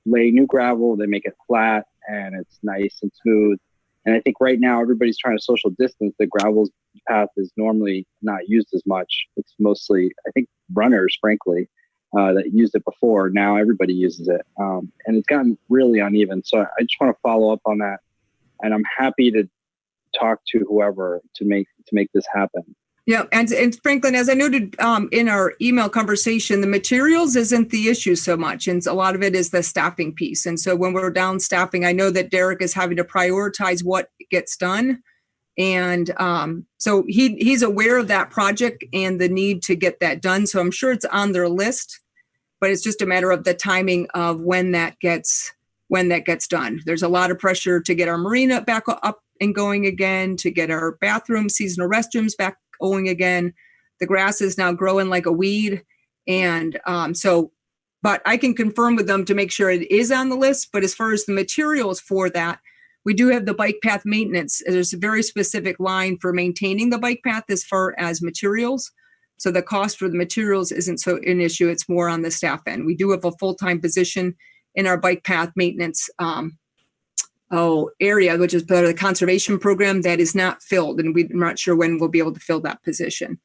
[SPEAKER 6] lay new gravel, they make it flat, and it's nice and smooth. And I think right now everybody's trying to social distance. The gravel path is normally not used as much. It's mostly, I think, runners, frankly, that used it before. Now everybody uses it, and it's gotten really uneven. So I just want to follow up on that, and I'm happy to talk to whoever to make this happen.
[SPEAKER 15] Yeah, and Franklin, as I noted in our email conversation, the materials isn't the issue so much, and a lot of it is the staffing piece. And so when we're down staffing, I know that Derek is having to prioritize what gets done, and so he's aware of that project and the need to get that done. So I'm sure it's on their list, but it's just a matter of the timing of when that gets done. There's a lot of pressure to get our marina back up and going again, to get our bathrooms, seasonal restrooms back going again. The grass is now growing like a weed. And but I can confirm with them to make sure it is on the list. But as far as the materials for that, we do have the bike path maintenance. There's a very specific line for maintaining the bike path as far as materials. So the cost for the materials isn't so an issue. It's more on the staff end. We do have a full-time position in our bike path maintenance area, which is part of the conservation program, that is not filled, and we're not sure when we'll be able to fill that position.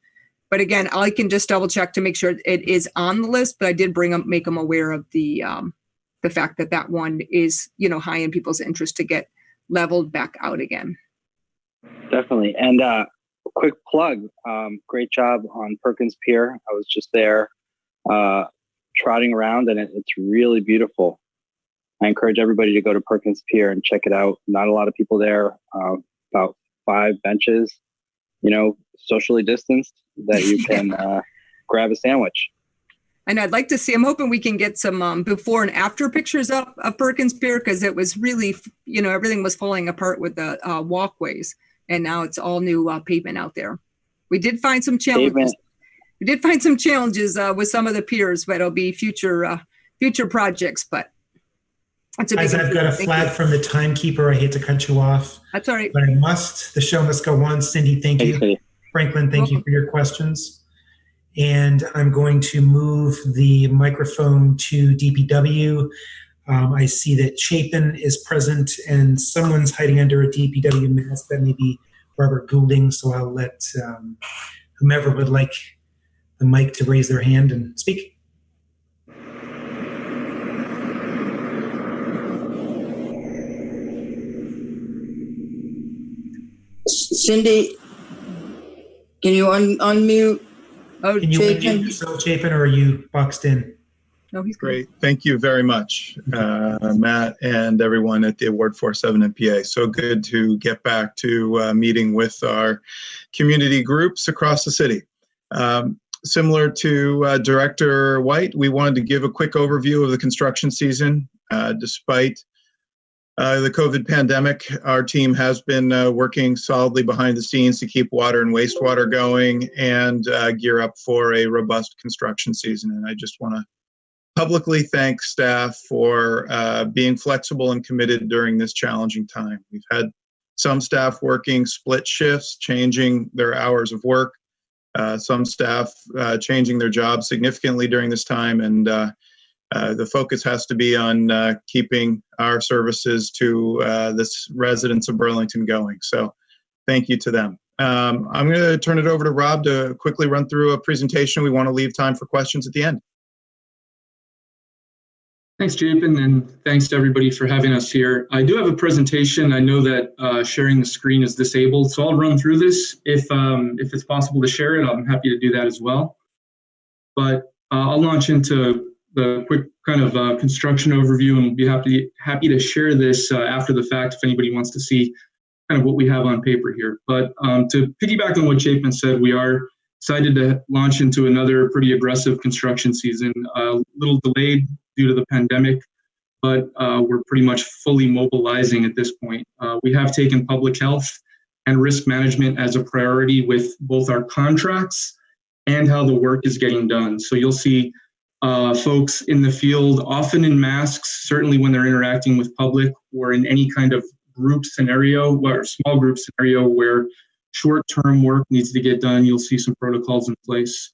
[SPEAKER 15] But again, I can just double check to make sure it is on the list. But I did make them aware of the fact that one is high in people's interest to get leveled back out again.
[SPEAKER 6] Definitely, and quick plug. Great job on Perkins Pier. I was just there trotting around, and it's really beautiful. I encourage everybody to go to Perkins Pier and check it out. Not a lot of people there, about 5 benches, socially distanced, that you can grab a sandwich.
[SPEAKER 15] And I'd like to see, I'm hoping we can get some before and after pictures up of Perkins Pier, because it was really, everything was falling apart with the walkways. And now it's all new pavement out there. We did find some challenges. Pavement. We did find some challenges with some of the piers, but it'll be future projects. But
[SPEAKER 2] Guys, I've got a flag from the timekeeper. I hate to cut you off.
[SPEAKER 15] That's all right.
[SPEAKER 2] But the show must go on. Cindy, thank you. Franklin, thank you for your questions. And I'm going to move the microphone to DPW. I see that Chapin is present and someone's hiding under a DPW mask. That may be Robert Goulding. So I'll let whomever would like the mic to raise their hand and speak.
[SPEAKER 1] Cindy, Can you unmute?
[SPEAKER 15] Oh,
[SPEAKER 2] Can you
[SPEAKER 1] Chapin?
[SPEAKER 2] unmute yourself, Chapin, or are you boxed in?
[SPEAKER 15] No, he's
[SPEAKER 5] Great. Thank you very much, Matt, and everyone at the Award 47 NPA. So good to get back to meeting with our community groups across the city. Similar to Director White, we wanted to give a quick overview of the construction season. Despite the COVID pandemic, our team has been working solidly behind the scenes to keep water and wastewater going and gear up for a robust construction season. And I just want to publicly thank staff for being flexible and committed during this challenging time. We've had some staff working split shifts, changing their hours of work, some staff changing their jobs significantly during this time, and the focus has to be on keeping our services to the residents of Burlington going. So thank you to them. I'm going to turn it over to Rob to quickly run through a presentation. We want to leave time for questions at the end.
[SPEAKER 7] Thanks, Chapin, and thanks to everybody for having us here. I do have a presentation. I know that sharing the screen is disabled, so I'll run through this. If it's possible to share it, I'm happy to do that as well. But I'll launch into the quick kind of construction overview, and be happy to share this after the fact if anybody wants to see kind of what we have on paper here. But to piggyback on what Chapin said, we are excited to launch into another pretty aggressive construction season. A little delayed due to the pandemic, but we're pretty much fully mobilizing at this point. We have taken public health and risk management as a priority with both our contracts and how the work is getting done. So you'll see folks in the field, often in masks, certainly when they're interacting with public or in any kind of group scenario or small group scenario where short-term work needs to get done, you'll see some protocols in place.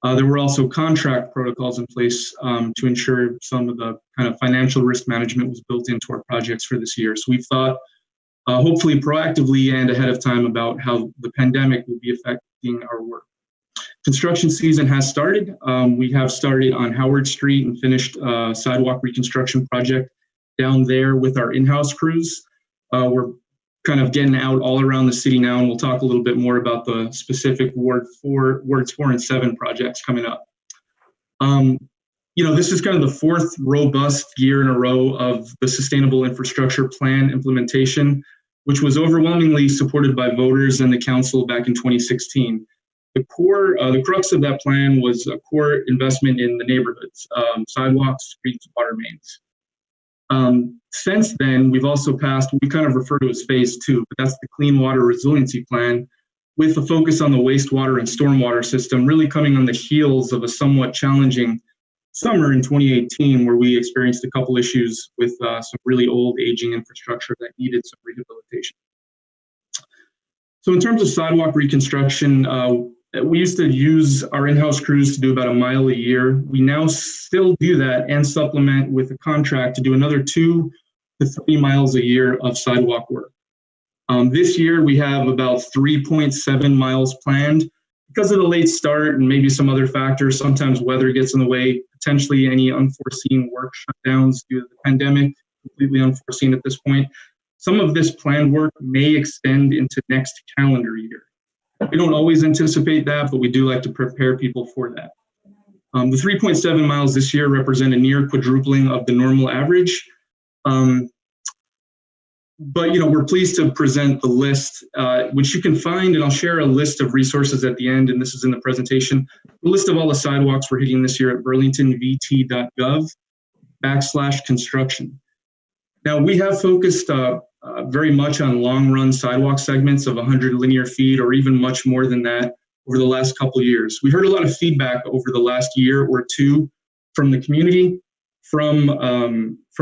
[SPEAKER 7] There were also contract protocols in place to ensure some of the kind of financial risk management was built into our projects for this year. So we've thought hopefully proactively and ahead of time about how the pandemic will be affecting our work. Construction season has started. We have started on Howard Street and finished a sidewalk reconstruction project down there with our in-house crews. We're kind of getting out all around the city now, and we'll talk a little bit more about the specific wards 4 and 7 projects coming up. This is kind of the fourth robust year in a row of the Sustainable Infrastructure Plan implementation, which was overwhelmingly supported by voters and the council back in 2016. The crux of that plan was a core investment in the neighborhoods, sidewalks, streets, water mains. Since then, we've also passed what we kind of refer to as phase 2, but that's the Clean Water Resiliency Plan, with a focus on the wastewater and stormwater system, really coming on the heels of a somewhat challenging summer in 2018, where we experienced a couple issues with some really old aging infrastructure that needed some rehabilitation. So in terms of sidewalk reconstruction, we used to use our in-house crews to do about 1 mile a year. We now still do that and supplement with a contract to do another 2 to 3 miles a year of sidewalk work. This year, we have about 3.7 miles planned. Because of the late start and maybe some other factors, sometimes weather gets in the way, potentially any unforeseen work shutdowns due to the pandemic, completely unforeseen at this point. Some of this planned work may extend into next calendar year. We don't always anticipate that, but we do like to prepare people for that. The 3.7 miles this year represent a near quadrupling of the normal average. But we're pleased to present the list, which you can find, and I'll share a list of resources at the end, and this is in the presentation, the list of all the sidewalks we're hitting this year at burlingtonvt.gov/construction. Now, we have focused very much on long-run sidewalk segments of 100 linear feet or even much more than that over the last couple of years. We heard a lot of feedback over the last year or two from the community, from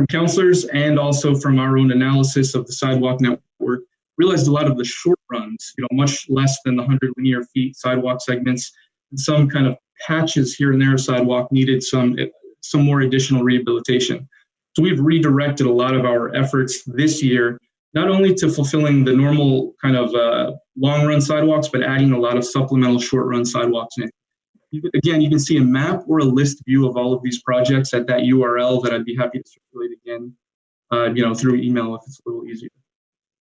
[SPEAKER 7] counselors, and also from our own analysis of the sidewalk network. Realized a lot of the short runs, much less than the 100 linear feet sidewalk segments, and some kind of patches here and there of sidewalk needed some more additional rehabilitation. So we've redirected a lot of our efforts this year, not only to fulfilling the normal kind of long-run sidewalks, but adding a lot of supplemental short-run sidewalks in. Again, you can see a map or a list view of all of these projects at that URL that I'd be happy to circulate again, through email if it's a little easier.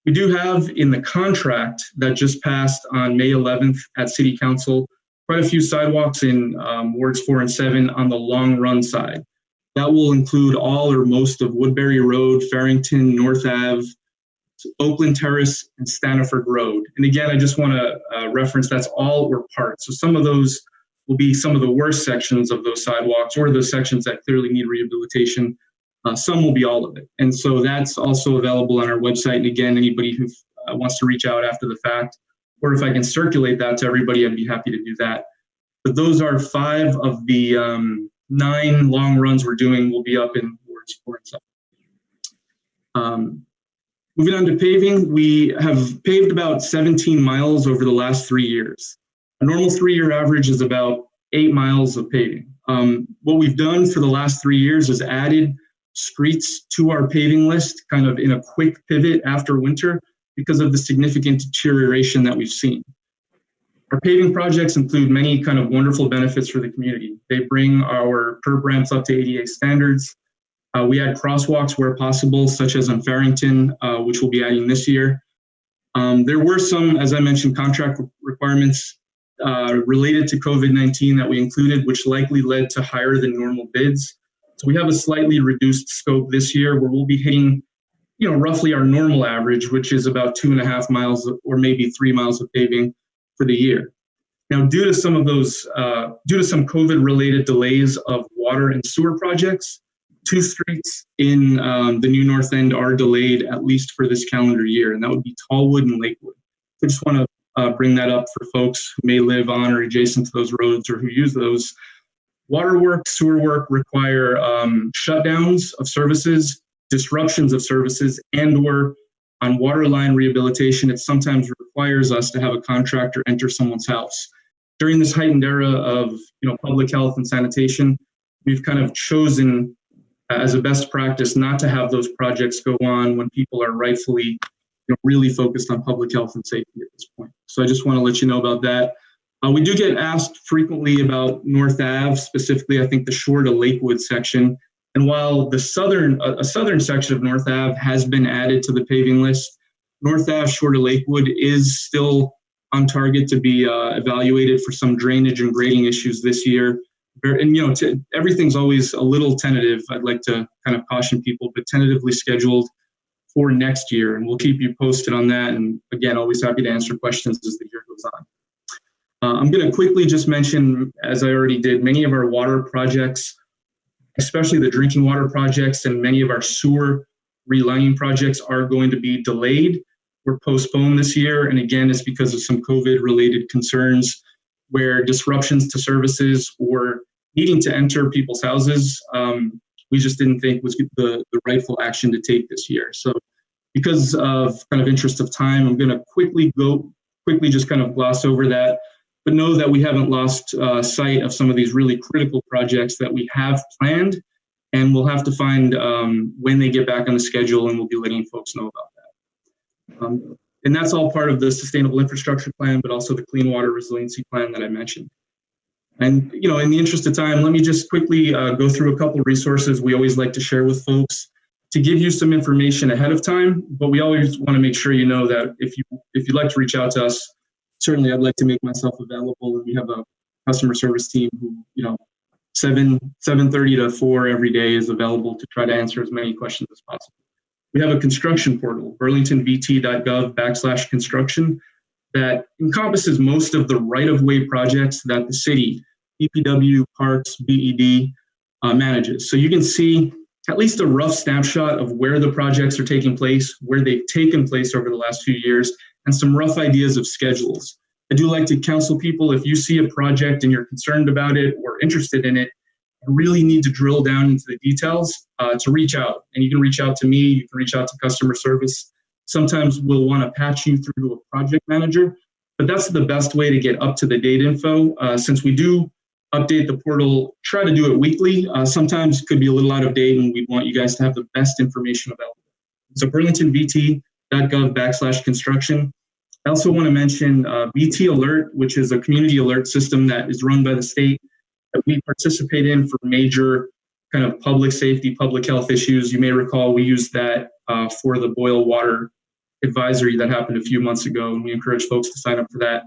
[SPEAKER 7] We do have in the contract that just passed on May 11th at City Council, quite a few sidewalks in Wards 4 and 7 on the long run side. That will include all or most of Woodbury Road, Farrington, North Ave, Oakland Terrace, and Staniford Road. And again, I just want to reference that's all or part. So some of those will be some of the worst sections of those sidewalks or those sections that clearly need rehabilitation. Some will be all of it. And so that's also available on our website. And again, anybody who wants to reach out after the fact, or if I can circulate that to everybody, I'd be happy to do that. But those are 5 of the 9 long runs we're doing will be up in Wards 4 and 7. Moving on to paving, we have paved about 17 miles over the last 3 years. A normal 3-year average is about 8 miles of paving. What we've done for the last 3 years is added streets to our paving list kind of in a quick pivot after winter because of the significant deterioration that we've seen. Our paving projects include many kind of wonderful benefits for the community. They bring our curb ramps up to ADA standards. We add crosswalks where possible, such as on Farrington, which we'll be adding this year. There were some, as I mentioned, contract requirements related to COVID-19 that we included, which likely led to higher than normal bids. So we have a slightly reduced scope this year where we'll be hitting, roughly our normal average, which is about 2.5 miles or maybe 3 miles of paving for the year. Now, due to some COVID-related delays of water and sewer projects, 2 streets in the new North End are delayed at least for this calendar year, and that would be Tallwood and Lakewood. I just want to bring that up for folks who may live on or adjacent to those roads or who use those. Water work, sewer work require shutdowns of services, disruptions of services, and/or on water line rehabilitation, it sometimes requires us to have a contractor enter someone's house. During this heightened era of public health and sanitation, we've kind of chosen as a best practice not to have those projects go on when people are rightfully really focused on public health and safety at this point. So I just want to let you know about that. We do get asked frequently about North Ave, specifically, I think the Shore to Lakewood section. And while a southern section of North Ave has been added to the paving list, North Ave, Shore to Lakewood is still on target to be evaluated for some drainage and grading issues this year. And, everything's always a little tentative. I'd like to kind of caution people, but tentatively scheduled for next year. And we'll keep you posted on that. And again, always happy to answer questions as the year goes on. I'm going to quickly just mention, as I already did, many of our water projects, especially the drinking water projects and many of our sewer relining projects are going to be delayed or postponed this year. And again, it's because of some COVID-related concerns where disruptions to services or needing to enter people's houses, we just didn't think was the rightful action to take this year. So because of kind of interest of time, I'm going to quickly just kind of gloss over that. But know that we haven't lost sight of some of these really critical projects that we have planned, and we'll have to find when they get back on the schedule, and we'll be letting folks know about that. And that's all part of the Sustainable Infrastructure Plan, but also the Clean Water Resiliency Plan that I mentioned. And, in the interest of time, let me just quickly go through a couple of resources we always like to share with folks to give you some information ahead of time, but we always want to make sure you know that if you'd like to reach out to us, certainly I'd like to make myself available, and we have a customer service team who, 7:30 to 4 every day is available to try to answer as many questions as possible. We have a construction portal, burlingtonvt.gov/construction, that encompasses most of the right-of-way projects that the city, DPW, Parks, BED, manages. So you can see at least a rough snapshot of where the projects are taking place, where they've taken place over the last few years, and some rough ideas of schedules. I do like to counsel people, if you see a project and you're concerned about it or interested in it, and really need to drill down into the details, to reach out. And you can reach out to me, you can reach out to customer service. Sometimes we'll want to patch you through to a project manager, but that's the best way to get up-to-the-date info. Since we do update the portal, try to do it weekly. Sometimes it could be a little out of date, and we want you guys to have the best information available. So burlingtonvt.gov/construction. I also want to mention VT Alert, which is a community alert system that is run by the state that we participate in for major kind of public safety, public health issues. You may recall we used that for the boil water advisory that happened a few months ago, and we encourage folks to sign up for that.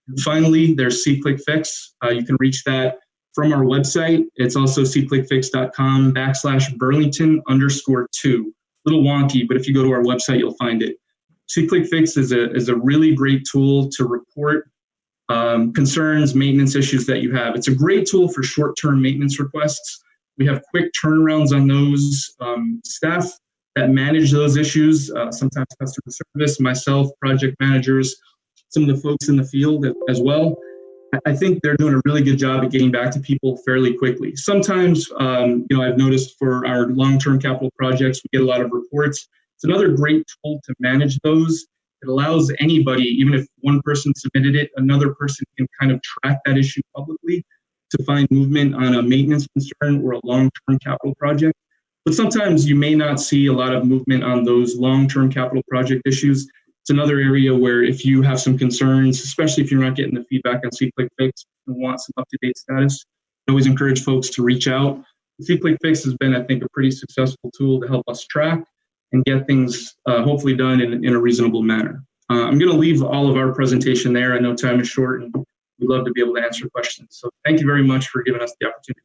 [SPEAKER 7] And finally, there's SeeClickFix. You can reach that from our website. It's also seeclickfix.com/Burlington_2. A little wonky, but if you go to our website, you'll find it. SeeClickFix is a really great tool to report concerns, maintenance issues that you have. It's a great tool for short-term maintenance requests. We have quick turnarounds on those. Staff that manage those issues, sometimes customer service, myself, project managers, some of the folks in the field as well. I think they're doing a really good job at getting back to people fairly quickly. Sometimes, I've noticed for our long-term capital projects, we get a lot of reports. It's another great tool to manage those. It allows anybody, even if one person submitted it, another person can kind of track that issue publicly to find movement on a maintenance concern or a long-term capital project. But sometimes you may not see a lot of movement on those long-term capital project issues. It's another area where if you have some concerns, especially if you're not getting the feedback on SeeClickFix and want some up-to-date status, I always encourage folks to reach out. SeeClickFix has been, I think, a pretty successful tool to help us track and get things hopefully done in a reasonable manner. I'm going to leave all of our presentation there. I know time is short, and we'd love to be able to answer questions. So thank you very much for giving us the opportunity.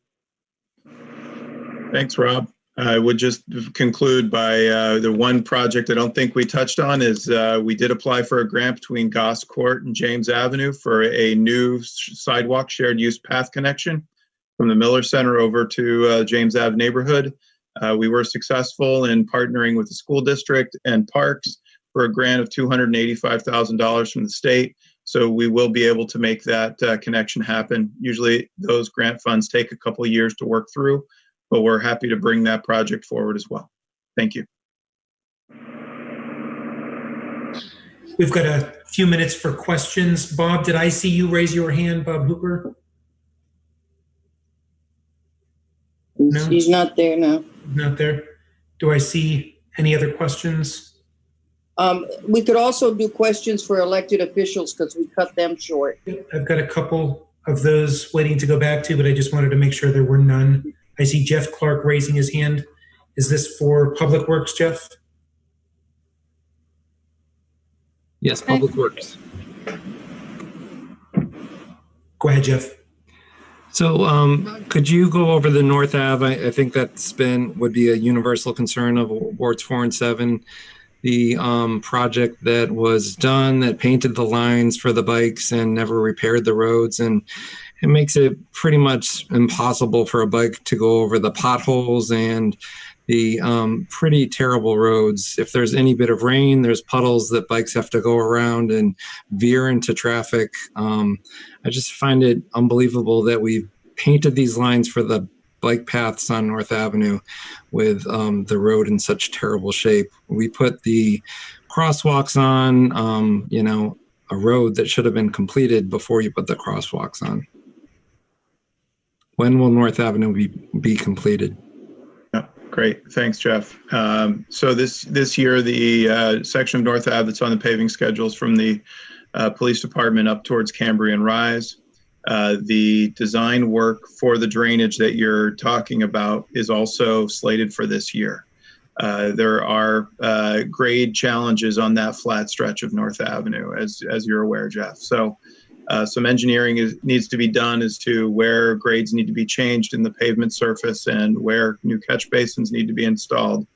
[SPEAKER 5] Thanks, Rob. I would just conclude by the one project I don't think we touched on is we did apply for a grant between Goss Court and James Avenue for a new sidewalk shared use path connection from the Miller Center over to James Ave neighborhood. We were successful in partnering with the school district and parks for a grant of $285,000 from the state. So we will be able to make that connection happen. Usually those grant funds take a couple of years to work through, but we're happy to bring that project forward as well. Thank you.
[SPEAKER 2] We've got a few minutes for questions. Bob, did I see you raise your hand, Bob Hooper? No?
[SPEAKER 1] He's not there now.
[SPEAKER 2] Not there. Do I see any other questions?
[SPEAKER 1] We could also do questions for elected officials because we cut them short.
[SPEAKER 2] I've got a couple of those waiting to go back to, but I just wanted to make sure there were none. I see Jeff Clark raising his hand. Is this for Public Works, Jeff?
[SPEAKER 4] Yes, Public Works.
[SPEAKER 2] Go ahead, Jeff.
[SPEAKER 4] So could you go over the North Ave? I think that's would be a universal concern of Wards 4 and 7. The project that was done that painted the lines for the bikes and never repaired the roads, and it makes it pretty much impossible for a bike to go over the potholes and the pretty terrible roads. If there's any bit of rain, there's puddles that bikes have to go around and veer into traffic. I just find it unbelievable that we painted these lines for the bike paths on North Avenue with the road in such terrible shape. We put the crosswalks on, a road that should have been completed before you put the crosswalks on. When will North Avenue be completed?
[SPEAKER 5] Yeah, great. Thanks, Jeff. So this year, the section of North Ave that's on the paving schedules from the police department up towards Cambria and Rise. The design work for the drainage that you're talking about is also slated for this year. There are grade challenges on that flat stretch of North Avenue, as you're aware, Jeff. So some engineering needs to be done as to where grades need to be changed in the pavement surface and where new catch basins need to be installed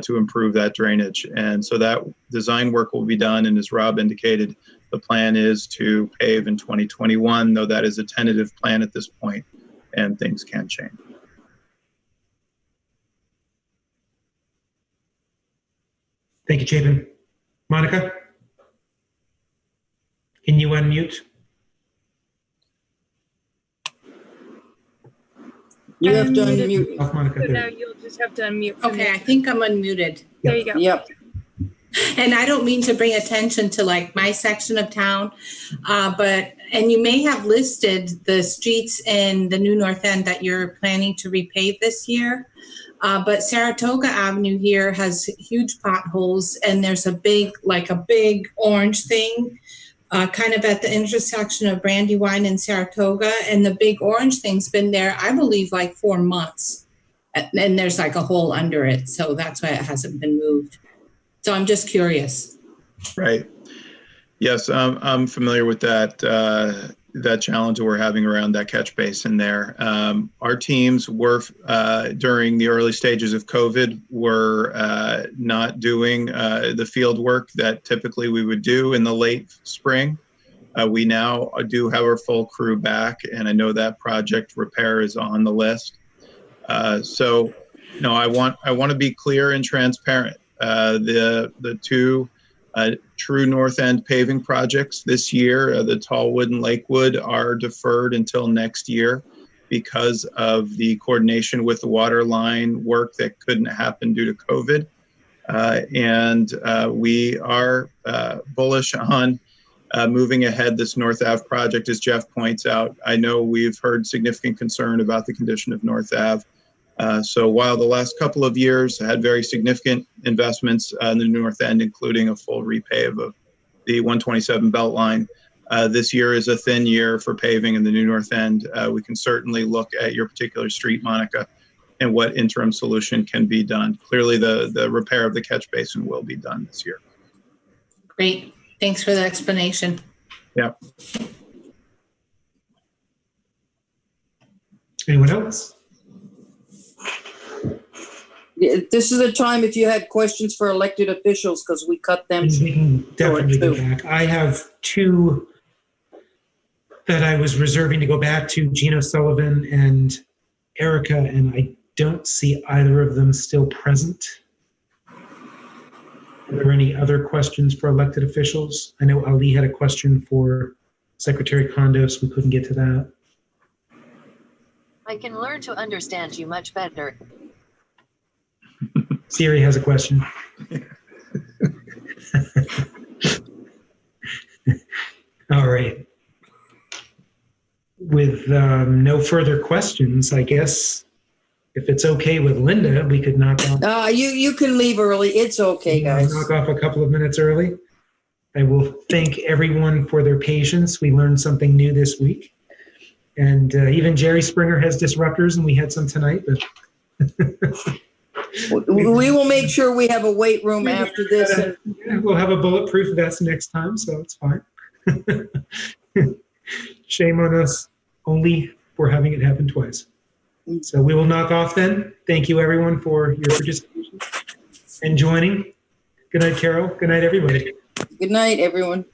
[SPEAKER 5] to improve that drainage. And so that design work will be done. And as Rob indicated, the plan is to pave in 2021, though that is a tentative plan at this point, and things can change.
[SPEAKER 2] Thank you, Chapin. Monica? Can you unmute?
[SPEAKER 1] You have to unmute.
[SPEAKER 2] Oh, Monica,
[SPEAKER 22] So
[SPEAKER 2] there.
[SPEAKER 22] now you'll just have to unmute.
[SPEAKER 11] Okay, I think I'm unmuted.
[SPEAKER 22] There you go.
[SPEAKER 1] Yep.
[SPEAKER 11] And I don't mean to bring attention to like my section of town, and you may have listed the streets in the new North End that you're planning to repave this year. But Saratoga Avenue here has huge potholes, and there's a big orange thing kind of at the intersection of Brandywine and Saratoga. And the big orange thing's been there, I believe, like 4 months. And there's like a hole under it. So that's why it hasn't been moved. So I'm just curious.
[SPEAKER 5] Right. Yes, I'm familiar with that that challenge that we're having around that catch basin there. Our teams were during the early stages of COVID were not doing the field work that typically we would do in the late spring. We now do have our full crew back, and I know that project repair is on the list. So, you know, I want to be clear and transparent. The two true North End paving projects this year, the Tallwood and Lakewood, are deferred until next year because of the coordination with the water line work that couldn't happen due to COVID. And we are bullish on moving ahead this North Ave project, as Jeff points out. I know we've heard significant concern about the condition of North Ave. So while the last couple of years had very significant investments in the North End, including a full repave of the 127 belt line, this year is a thin year for paving in the new North End. We can certainly look at your particular street, Monica, and what interim solution can be done. Clearly, the repair of the catch basin will be done this year.
[SPEAKER 18] Great. Thanks for the explanation.
[SPEAKER 5] Yeah.
[SPEAKER 2] Anyone else?
[SPEAKER 1] This is a time if you had questions for elected officials, because we cut them.
[SPEAKER 2] We can definitely go back. I have two that I was reserving to go back to, Gina Sullivan and Erica, and I don't see either of them still present. Are there any other questions for elected officials? I know Ali had a question for Secretary Kondos. We couldn't get to that.
[SPEAKER 8] I can learn to understand you much better.
[SPEAKER 2] Siri has a question. All right. With no further questions, I guess if it's okay with Linda, we could knock off.
[SPEAKER 1] You can leave early. It's okay, guys.
[SPEAKER 2] Knock off a couple of minutes early. I will thank everyone for their patience. We learned something new this week. And even Jerry Springer has disruptors, and we had some tonight. But
[SPEAKER 1] we will make sure we have a weight room after this.
[SPEAKER 2] We'll have a bulletproof vest next time, so it's fine. Shame on us only for having it happen twice. So we will knock off then. Thank you, everyone, for your participation and joining. Good night, Carol. Good night, everybody.
[SPEAKER 1] Good night, everyone.